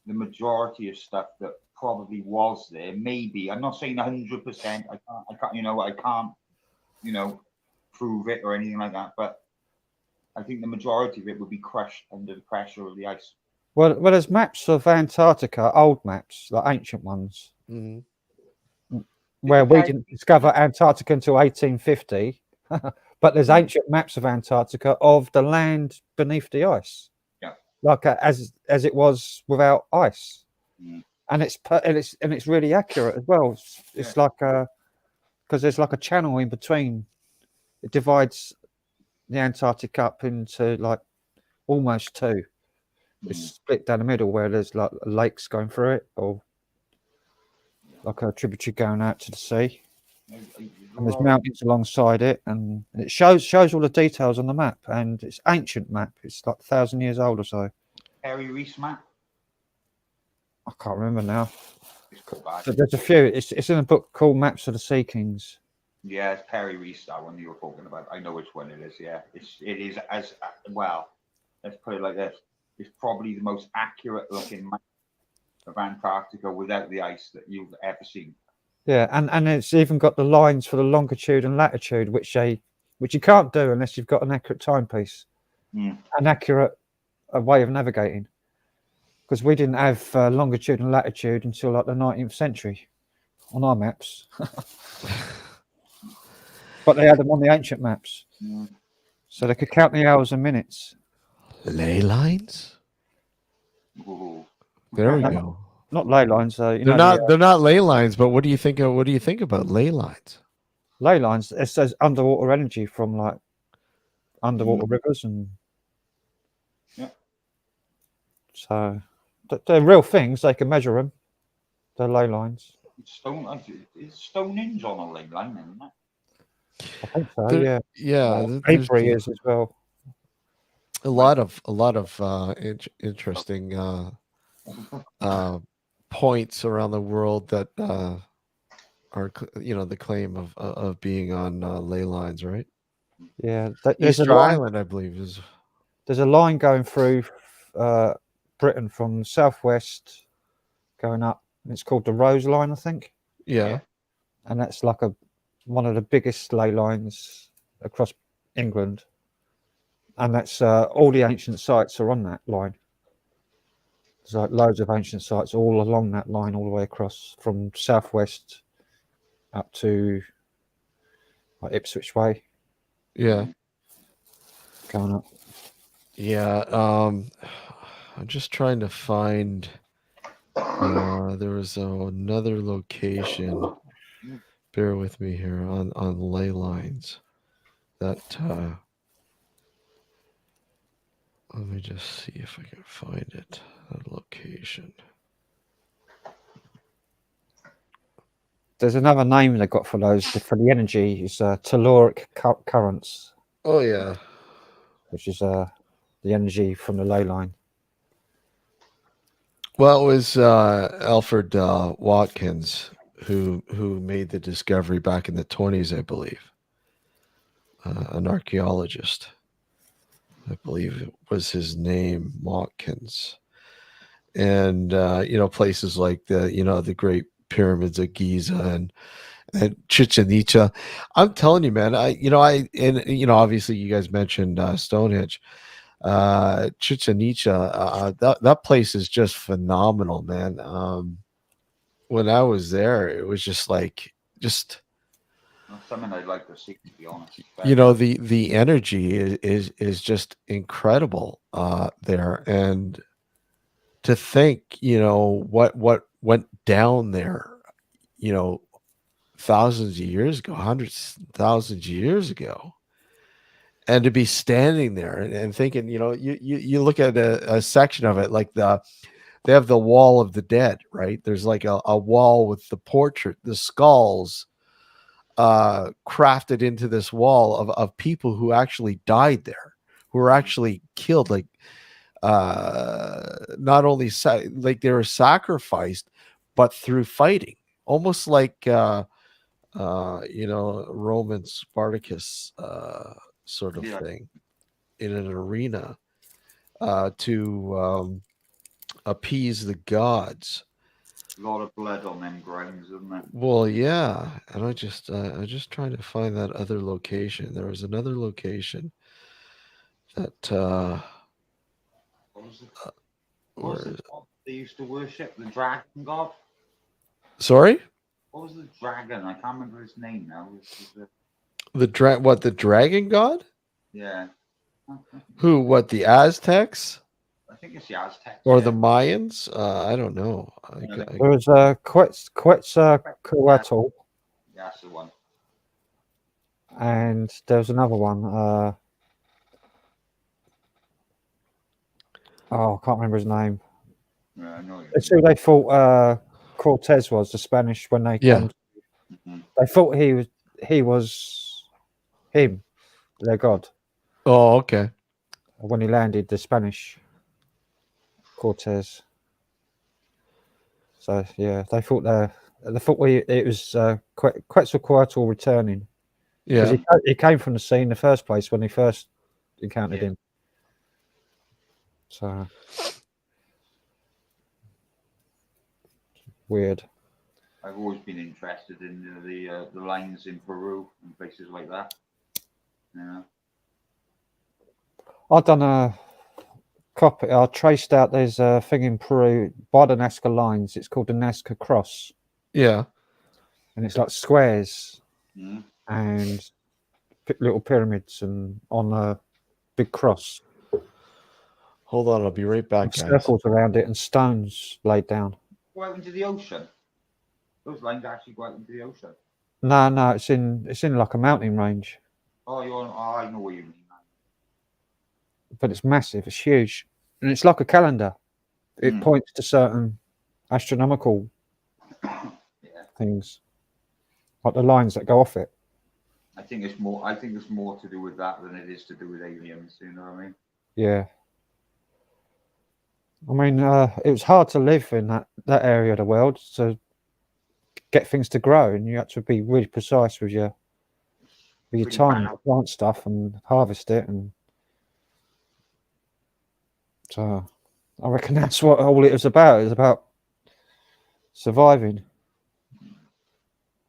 the majority of stuff that probably was there, maybe I'm not saying 100%. I can't, prove it or anything like that. But I think the majority of it would be crushed under the pressure of the ice. Well, there's maps of Antarctica, old maps, like ancient ones, mhm. where we didn't discover Antarctica until 1850. But there's ancient maps of Antarctica of the land beneath the ice, Yeah. like as it was without ice, and it's really accurate as well. It's like because there's like a channel in between. It divides the Antarctic up into like almost two. It's split down the middle where there's like lakes going through it, or like a tributary going out to the sea. And there's mountains alongside it, and it shows all the details on the map. And it's ancient map. It's like 1,000 years old or so. Harry Reese map. I can't remember now. It's called that. But there's a few. It's in a book called Maps of the Sea Kings. Yeah, it's Perry Reese, that one you were talking about. I know which one it is. Yeah, it is as well. Let's put it like this: it's probably the most accurate looking map of Antarctica without the ice that you've ever seen. Yeah, and it's even got the lines for the longitude and latitude, which you can't do unless you've got an accurate timepiece, an accurate way of navigating. Because we didn't have longitude and latitude until like the 19th century on our maps. But they had them on the ancient maps. So they could count the hours and minutes. Ley lines? Ooh. There we go. Not ley lines, though. They're not ley lines, but what do you think about ley lines? Ley lines, it says underwater energy from like underwater rivers, and so they're real things. They can measure them. They're ley lines. It's Stonehenge on a ley line, isn't it? I think so. Yeah. Avery is as well. A lot of interesting points around the world that are the claim of being on ley lines, right? Yeah, there's Easter Island, I believe, is. There's a line going through Britain from southwest going up, and it's called the Rose Line, I think. Yeah. And that's like one of the biggest ley lines across England, and that's all the ancient sites are on that line. There's like loads of ancient sites all along that line, all the way across from southwest up to like Ipswich way. Yeah. Going up. Yeah. I'm just trying to find. There was another location. Bear with me here on ley lines. That let me just see if I can find it. That location. There's another name they got for those for the energy is telluric currents. Oh yeah, which is the energy from the ley line. Well, it was Alfred Watkins who made the discovery back in the 20s, I believe. An archaeologist, I believe it was his name, Watkins. And places like the Great Pyramids of Giza and Chichen Itza. I'm telling you, man. Obviously you guys mentioned Stonehenge. Chichen Itza, that place is just phenomenal, man. When I was there, it was just That's something I'd like to see, to be honest. You know, the energy is just incredible there, and to think, you know, what went down there, you know, thousands of years ago, hundreds thousands of years ago, and to be standing there and thinking, you know, you look at a section of it, like they have the wall of the dead, right? There's like a wall with the portrait, the skulls crafted into this wall of people who actually died there, who were actually killed, like not only like they were sacrificed, but through fighting, almost like you know, Roman Spartacus sort of Yeah. thing in an arena to appease the gods. A lot of blood on them grounds, isn't there? Well, yeah, and I just trying to find that other location. There was another location that What was it? where What was the god they used to worship? The dragon god? sorry, What was the dragon? I can't remember his name now. the dragon god? Yeah. Who? What, the Aztecs I think it's the Aztecs. or yeah. the Mayans? I don't know. There was Quetzalcoatl, Yeah, that's the one. and there was another one. I can't remember his name. Yeah, I know. It's who they thought Cortez was, the Spanish, when they Yeah. came. Mhm. They thought he was him, their god, Oh, okay. when he landed, the Spanish Cortez. So yeah, they thought it was Quetzalcoatl returning, because Yeah. he came from the sea in the first place when they first encountered Yeah. him. So weird. I've always been interested in the lines in Peru and places like that. Yeah. I've done a copy. I traced out. There's a thing in Peru by the Nazca lines. It's called the Nazca Cross, Yeah. and it's like squares Mhm. and little pyramids and on a big cross, Hold on, I'll be right back, and guys. circles around it and stones laid down. Go out into the ocean. Those lines actually go out into the ocean. No, it's in like a mountain range, Oh, I know what you mean. but it's massive. It's huge, and it's like a calendar. It Mm. points to certain astronomical Yeah. things, like the lines that go off it. I think it's more to do with that than it is to do with aliens. You know what I mean? Yeah. I mean, it was hard to live in that area of the world to get things to grow, and you had to be really precise with your Pretty timing bad. to plant stuff and harvest it, and so I reckon that's what all it was about. It was about surviving.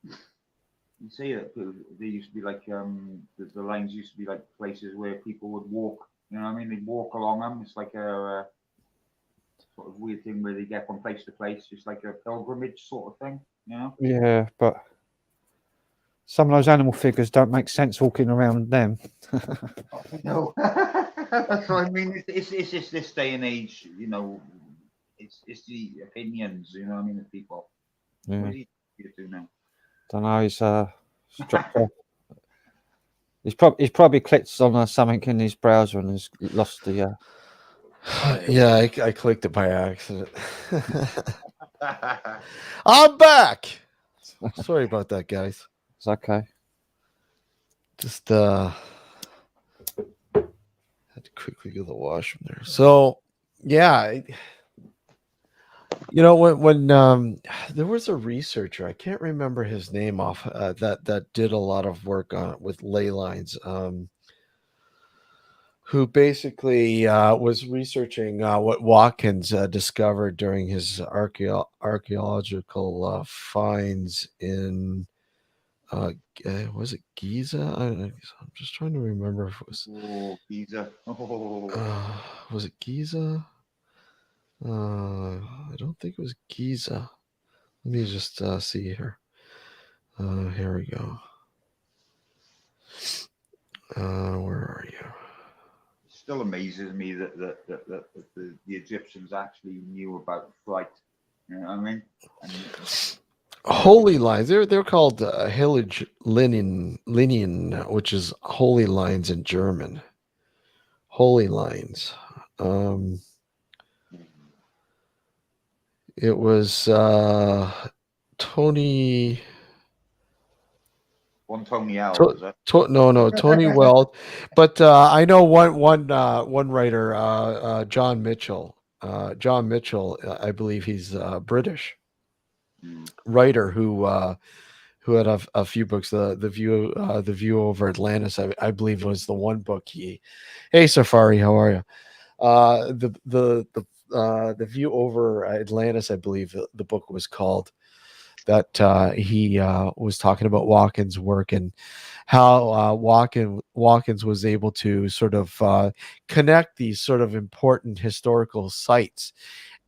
You see that they used to be like the lines used to be like places where people would walk. You know what I mean? They'd walk along them. It's like a sort of weird thing where they get from place to place. It's like a pilgrimage sort of thing. You know? Yeah, but some of those animal figures don't make sense walking around them. No. That's what I mean. It's just this day and age. You know, it's the opinions. You know what I mean? Of people. Yeah. What do you do now? Don't know. He's dropped off. He's probably clicked on something in his browser and has lost the. Yeah, I clicked it by accident. I'm back. Sorry about that, guys. It's okay. Just had to quickly go to the washroom there. So yeah, you know, when there was a researcher, I can't remember his name off, that did a lot of work on it with ley lines, who basically was researching what Watkins discovered during his archaeological finds in was it Giza? I'm just trying to remember if it was Giza. Oh. was it Giza? I don't think it was Giza. Let me just see here. Here we go. Where are you? It still amazes me that the Egyptians actually knew about flight. You know what I mean? And Holy lines. They're called Heilige Linien, which is holy lines in German. Holy lines. It was Tony. one Tony L, was it? No, Tony Weld. But I know one writer, John Mitchell. John Mitchell, I believe he's British writer who had a few books. The View over Atlantis, I believe, was the one book he. Hey, Safari, how are you? The View over Atlantis, I believe the book was called. That he was talking about Watkins' work and how Watkins was able to sort of connect these sort of important historical sites,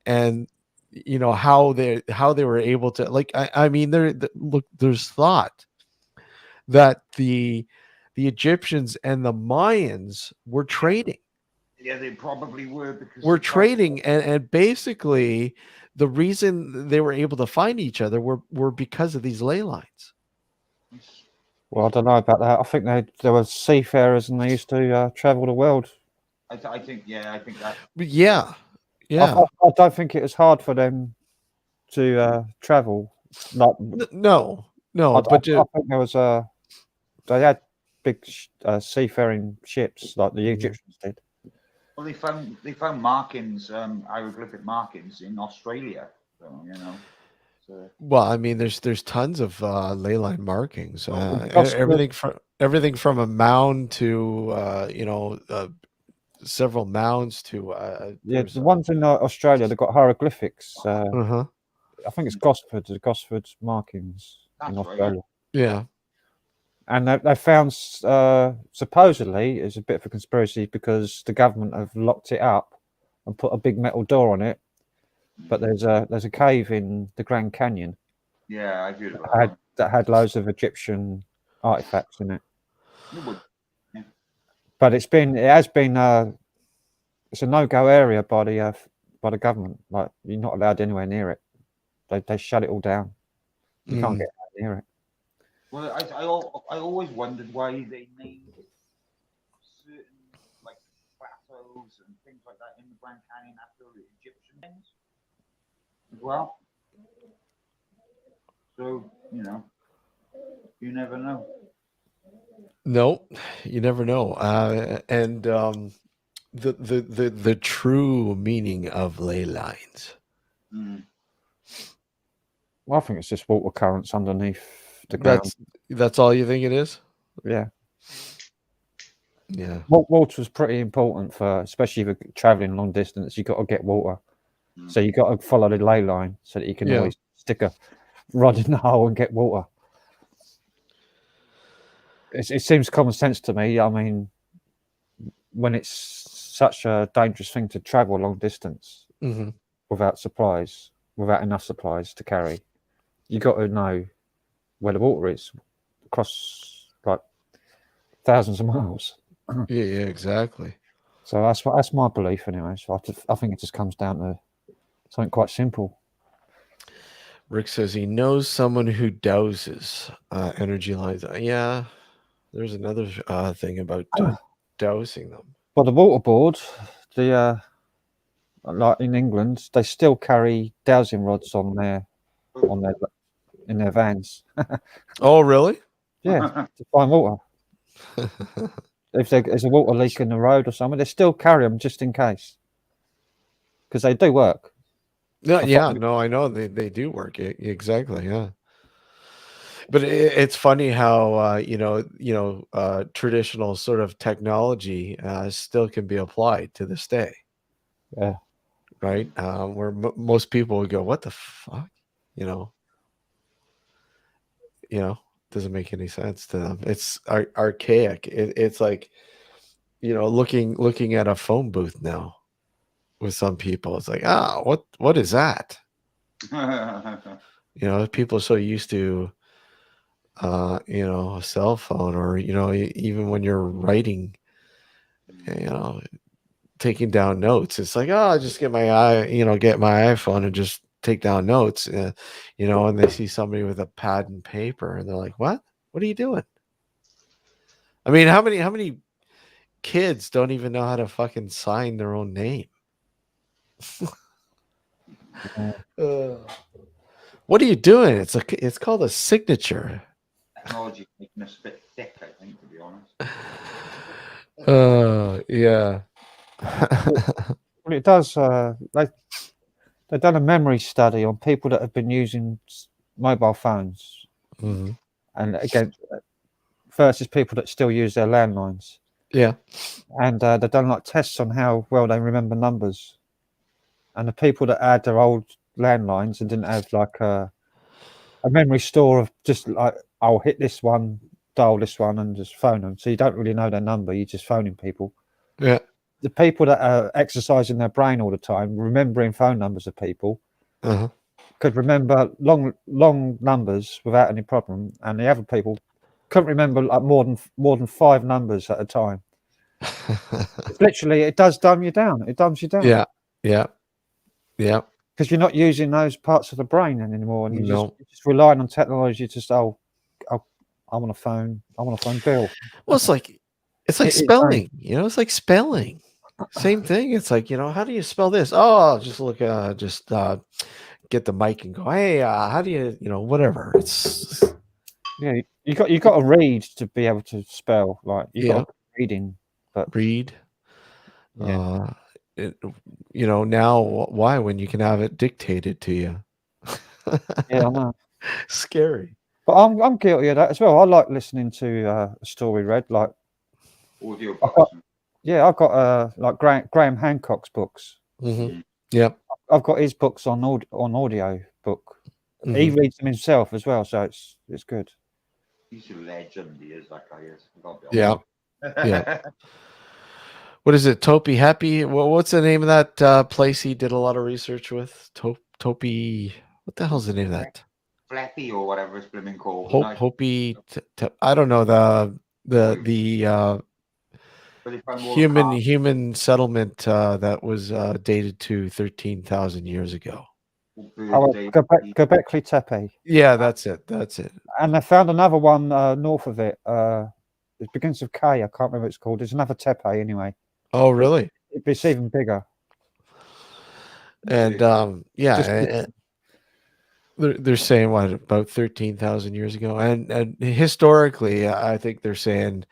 and how they were able to, like, I mean, look, there's thought that the Egyptians and the Mayans were trading. Yeah, they probably were, because We're trading, and basically the reason they were able to find each other were because of these ley lines. Well, I don't know about that. I think there were seafarers and they used to travel the world. I think that. Yeah. I don't think it was hard for them to travel. Like, no, I but think there was they had big seafaring ships like the Egyptians did. Well, they found markings, hieroglyphic markings in Australia. So, you know. So. Well, I mean, there's tons of ley line markings. Everything from a mound to several mounds to the ones in Australia, they've got hieroglyphics. uh-huh. I think it's the Gosford markings in Australia. Right. Yeah. And they found, supposedly, it's a bit of a conspiracy because the government have locked it up and put a big metal door on it. But there's a cave in the Grand Canyon. Yeah, I heard about that had loads of Egyptian artifacts in it. Yeah. But it's a no-go area by the government. Like, you're not allowed anywhere near it. They shut it all down. You can't get near it. Well, I always wondered why they named certain, like, plateaus and things like that in the Grand Canyon after the Egyptian things as well. So, you never know. No, you never know. And the true meaning of ley lines. Well, I think it's just water currents underneath the ground. That's all you think it is? Yeah. Yeah. Water was pretty important especially if you're traveling long distance. You got to get water, so you got to follow the ley line so that you can always stick a rod in the hole and get water. It seems common sense to me. I mean, when it's such a dangerous thing to travel a long distance without enough supplies to carry, you got to know where the water is across like thousands of miles. Yeah, exactly. So that's my belief anyway. So I think it just comes down to something quite simple. Rick says he knows someone who dowses energy lines. Yeah, there's another thing about dowsing them. Well, the waterboard, like in England, they still carry dowsing rods in their vans. Oh, really? Yeah, to find water. If there's a water leak in the road or something, they still carry them just in case, because they do work. Yeah, no, I know they do work. Exactly, yeah. But it's funny how traditional sort of technology still can be applied to this day. Yeah. Right. Where most people would go, "What the fuck?" Doesn't make any sense to them. It's archaic. It's like, looking at a phone booth now. With some people, it's like, what is that? People are so used to you know, a cell phone, or you know, even when you're writing, you know, taking down notes. It's like, oh, I just get get my iPhone and just take down notes. You know, and they see somebody with a pad and paper, and they're like, "What? What are you doing?" I mean, how many kids don't even know how to fucking sign their own name? What are you doing? It's called a signature. Technology making us a bit thick, I think, to be honest. Yeah. Well, it does. They've done a memory study on people that have been using mobile phones, Mhm. and again, versus people that still use their landlines. Yeah. And they've done like tests on how well they remember numbers. And the people that had their old landlines and didn't have like a memory store of just like, I'll hit this one, dial this one, and just phone them. So you don't really know their number. You're just phoning people. Yeah. The people that are exercising their brain all the time, remembering phone numbers of people, Uh-huh. could remember long numbers without any problem, and the other people couldn't remember like more than 5 numbers at a time. It's literally, it does dumb you down. It dumbs you down. Yeah. Yeah. Yeah. Because you're not using those parts of the brain anymore, and you're No. just relying on technology. Just I want to phone Bill. Well, it's like It is spelling, you know, it's like spelling. Same thing. It's like, you know, how do you spell this? Oh, just look get the mic and go, hey, how do you, you know, whatever. It's Yeah, you got to read to be able to spell. Like you Yeah. got to reading, but read. yeah, You know, now why when you can have it dictated to you? yeah, I know. Scary. But I'm guilty of that as well. I like listening to a story read. Like Audio I've got, books. I've got like Graham Hancock's books. Mm-hmm. Yep. I've got his books on audio book. He Mhm. reads them himself as well, so it's good. He's a legend, he is, that guy is. I gotta be Yeah. honest. Yeah. What is it? Topi Happy? What's the name of that place he did a lot of research with? Topi. What the hell's the name of that? Flappy or whatever it's blooming called. Hopi. I don't know the But they found all the cars. human settlement that was dated to 13,000 years ago. Oh, Göbekli Tepe. Yeah, that's it. That's it. And they found another one north of it. It begins with K. I can't remember what it's called. There's another Tepe anyway. Oh, really? It's even bigger. And Just- they're saying what, about 13,000 years ago, and historically, I think they're saying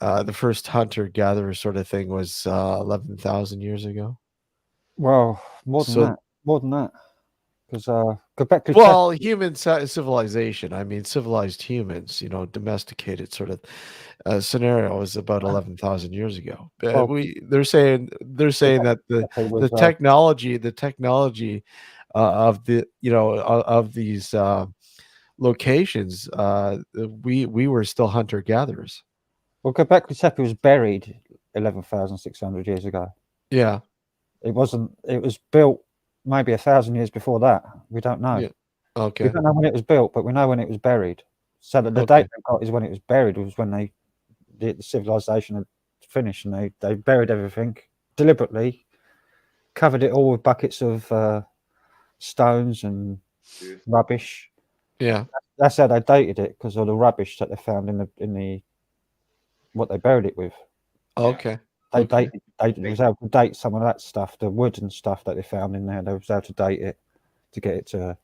the first hunter-gatherer sort of thing was 11,000 years ago. Well, more than So- that. Because Göbekli Tepe. Well, human civilization. I mean, civilized humans. You know, domesticated sort of scenario was about 11,000 years ago. Well, They're saying that the technology of the of these locations, we were still hunter gatherers. Well, Göbekli Tepe was buried 11,600 years ago. Yeah. It wasn't. It was built maybe 1,000 years before that. We don't know. Yeah. Okay. We don't know when it was built, but we know when it was buried. So the Okay. date they got is when it was buried. Was when the civilization had finished, and they buried everything deliberately, covered it all with buckets of stones and rubbish. Yeah. That's how they dated it, because of the rubbish that they found in the what they buried it with. Okay. They Okay. was able to date some of that stuff, the wood and stuff that they found in there. They was able to date it to get it to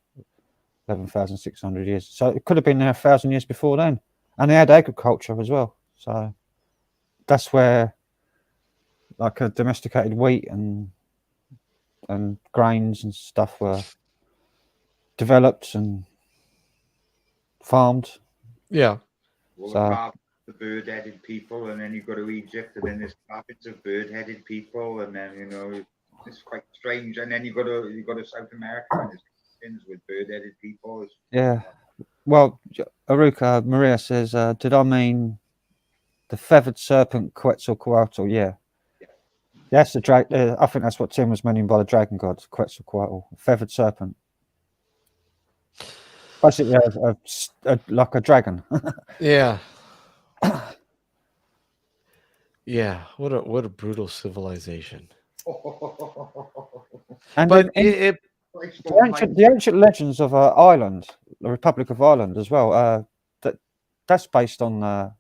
11,600 years. So it could have been there 1,000 years before then, and they had agriculture as well. So that's where, like, a domesticated wheat and grains and stuff were developed and farmed. Yeah. Well, the bird-headed people, and then you go to Egypt, and then there's carpets of bird-headed people, and then it's quite strange. And then you go to South America, and there's things with bird-headed people. Yeah. Well, Aruka Maria says, "Did I mean the feathered serpent Quetzalcoatl?" Yeah. That's the dragon. I think that's what Tim was meaning by the dragon god, Quetzalcoatl, feathered serpent. basically like a dragon. Yeah. Yeah. What a brutal civilization. And But in it the ancient legends of Ireland, the Republic of Ireland as well, that's based on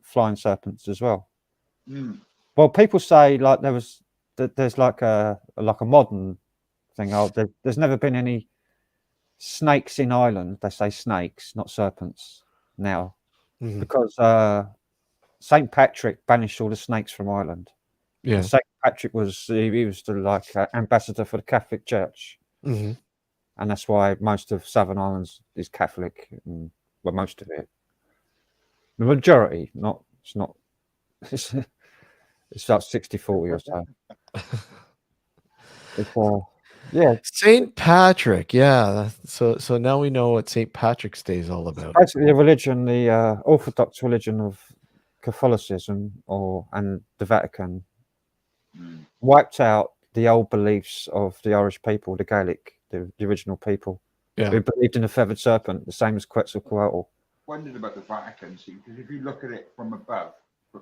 flying serpents as well. Mm. Well, people say like there's like a modern thing. Oh, there's never been any snakes in Ireland. They say snakes, not serpents now, Mhm. because Saint Patrick banished all the snakes from Ireland. Yeah. Saint Patrick was he was the ambassador for the Catholic Church, Hmm. and that's why most of Southern Ireland is Catholic. Well, most of it, the majority, not it's not. It's about 60-40 or so. It's, yeah, Saint Patrick. Yeah. So now we know what Saint Patrick's Day is all about. basically a religion, the Orthodox religion of Catholicism and the Vatican Mm. wiped out the old beliefs of the Irish people, the Gaelic, the original people, Yeah. who believed in a feathered serpent, the same as Quetzalcoatl. Wondered about the Vatican, see, because if you look at it from above,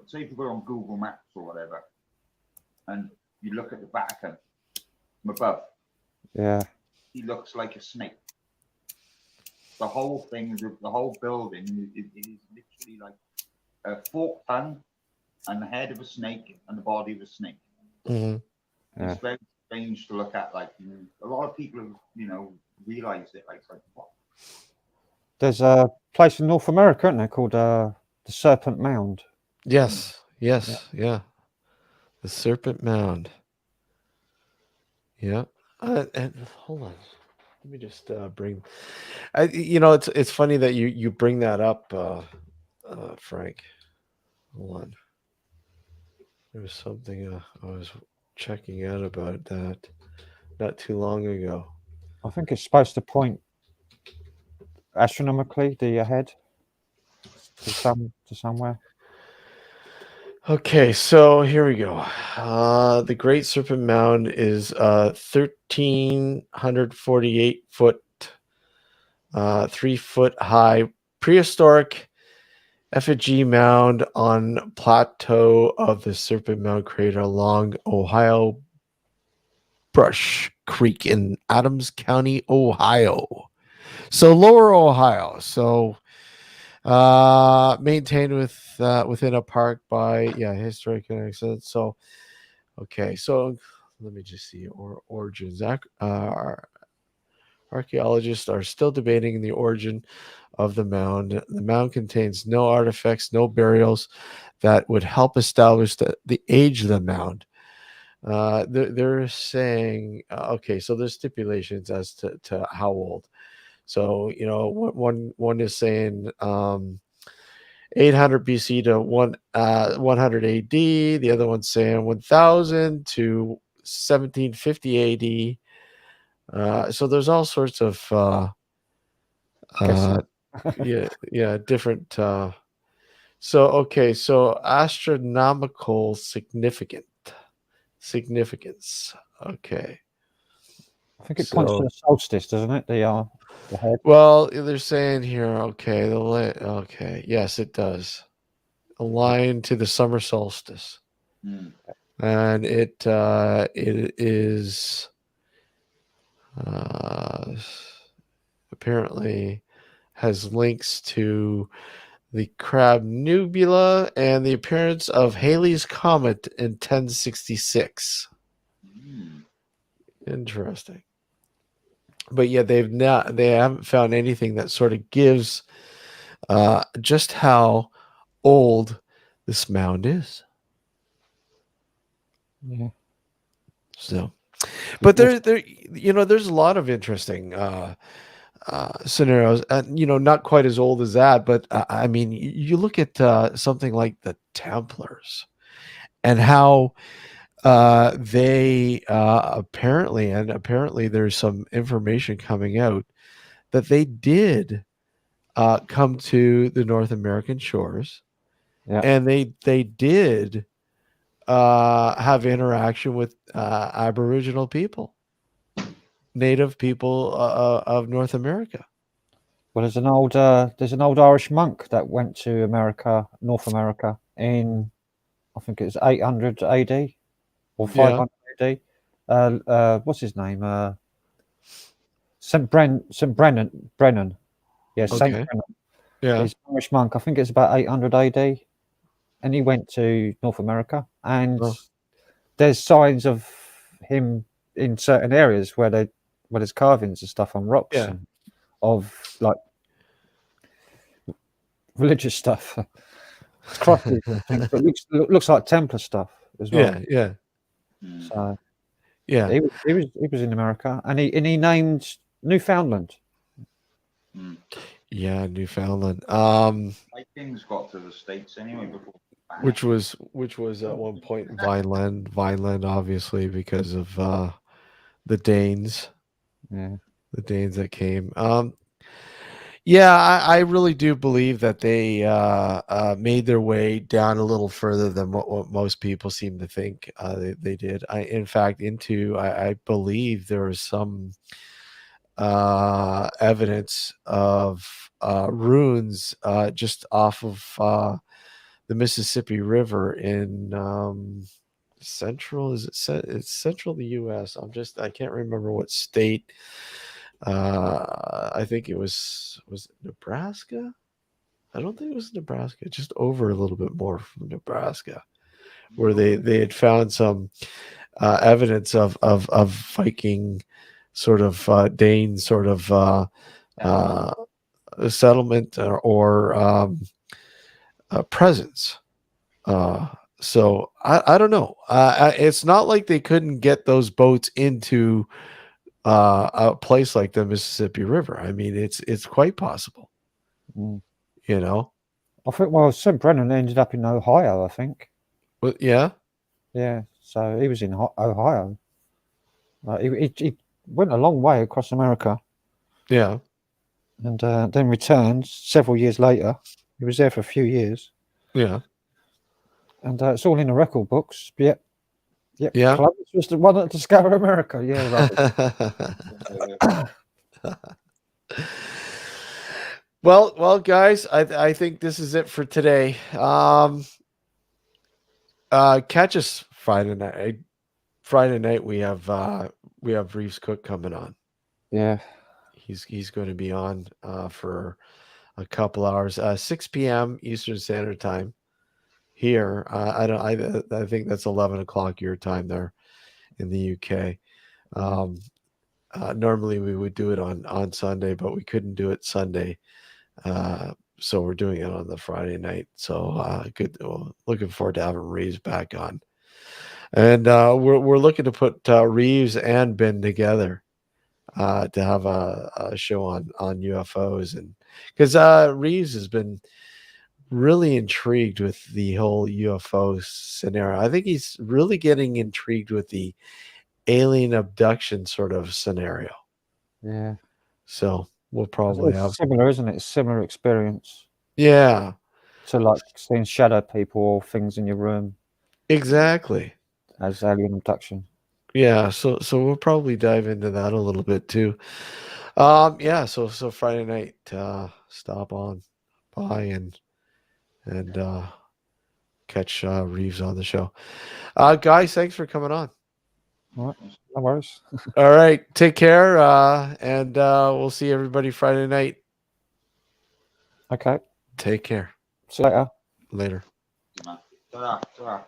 say if you go on Google Maps or whatever, and you look at the Vatican from above, Yeah, he looks like a snake. The whole thing, the whole building is literally like a forked tongue and the head of a snake and the body of a snake. Hmm. Yeah. It's very strange to look at. Like a lot of people have, realized it. Like what? there's a place in North America, isn't there, called the Serpent Mound. Yes. Yes. Yeah. The Serpent Mound. Yeah. And hold on. Let me just bring. It's funny that you bring that up, Frank. Hold on. There was something I was checking out about that not too long ago. I think it's supposed to point astronomically the head to somewhere. Okay, so here we go. The Great Serpent Mound is 1,348 foot, 3 foot high, prehistoric effigy mound on plateau of the Serpent Mound crater along Ohio Brush Creek in Adams County, Ohio. So lower Ohio. So maintained within a park by historic connections. So okay, so let me just see origins. Archaeologists are still debating the origin of the mound. The mound contains no artifacts, no burials that would help establish the age of the mound. They're saying okay, so there's stipulations as to how old. So one is saying 800 BC to 100 AD. The other one's saying 1000 to 1750 AD. So there's all sorts of Guessing. different. So astronomical significance. Okay. I think it points to the solstice, doesn't it? The head. Well, they're saying here, okay, okay, yes, it does. Aligned to the summer solstice. Mm. And it is apparently has links to the Crab Nebula and the appearance of Halley's Comet in 1066. Mm. Interesting. But yeah, they haven't found anything that sort of gives just how old this mound is. Yeah. So, but there's a lot of interesting scenarios, and not quite as old as that, but I mean, you look at something like the Templars and how they apparently there's some information coming out that they did come to the North American shores, Yeah. and they did have interaction with Aboriginal people, native people of North America. Well, there's an old Irish monk that went to America, North America, in I think it's 800 AD or Yeah. 500 AD. What's his name? St. Brennan. Yeah, Saint Okay. Brennan. Yeah. He's an Irish monk. I think it's about 800 AD, and he went to North America, and Oh. there's signs of him in certain areas where there's carvings and stuff on rocks Yeah. and of like religious stuff, crosses and things, but looks like Templar stuff as well. Yeah. Yeah. So Yeah. he was in America, and he named Newfoundland. Yeah. Newfoundland. Vikings got to the States anyway before. Which was at one point Vineland, obviously, because of the Danes. Yeah. The Danes that came. Yeah, I really do believe that they made their way down a little further than what most people seem to think they did. In fact, I believe there was some evidence of ruins just off of the Mississippi River in central. It's central the U.S. I can't remember what state. I think it was it Nebraska? I don't think it was Nebraska, just over a little bit more from Nebraska, where they had found some evidence of Viking sort of Dane sort of settlement or presence. So I don't know. It's not like they couldn't get those boats into a place like the Mississippi River. I mean, it's quite possible. Mm. You know. I think St. Brennan ended up in Ohio. I think. Well, yeah. Yeah. So he was in Ohio. He went a long way across America. Yeah. And then returned several years later. He was there for a few years. Yeah. And it's all in the record books. Yep. Yeah. Columbus was the one that discovered America. Yeah, Well, guys, I think this is it for today. Catch us Friday night. Friday night we have Reeves Cook coming on. Yeah. He's going to be on for a couple hours. 6 p.m. Eastern Standard Time here. I think that's 11 o'clock your time there in the UK. Normally we would do it on Sunday, but we couldn't do it Sunday. So we're doing it on the Friday night. So good. Looking forward to having Reeves back on. And we're looking to put Reeves and Ben together to have a show on UFOs, and because Reeves has been really intrigued with the whole UFO scenario. I think he's really getting intrigued with the alien abduction sort of scenario. Yeah. So we'll probably have similar, isn't it? Similar experience. Yeah. To like seeing shadow people or things in your room. Exactly. As alien abduction. Yeah, so we'll probably dive into that a little bit too. Yeah, so Friday night, stop on by and catch Reeves on the show. Guys, thanks for coming on. All right, no worries. All right, take care, and we'll see everybody Friday night. Okay. Take care. See you later. Later. Ta-ra, ta-ra.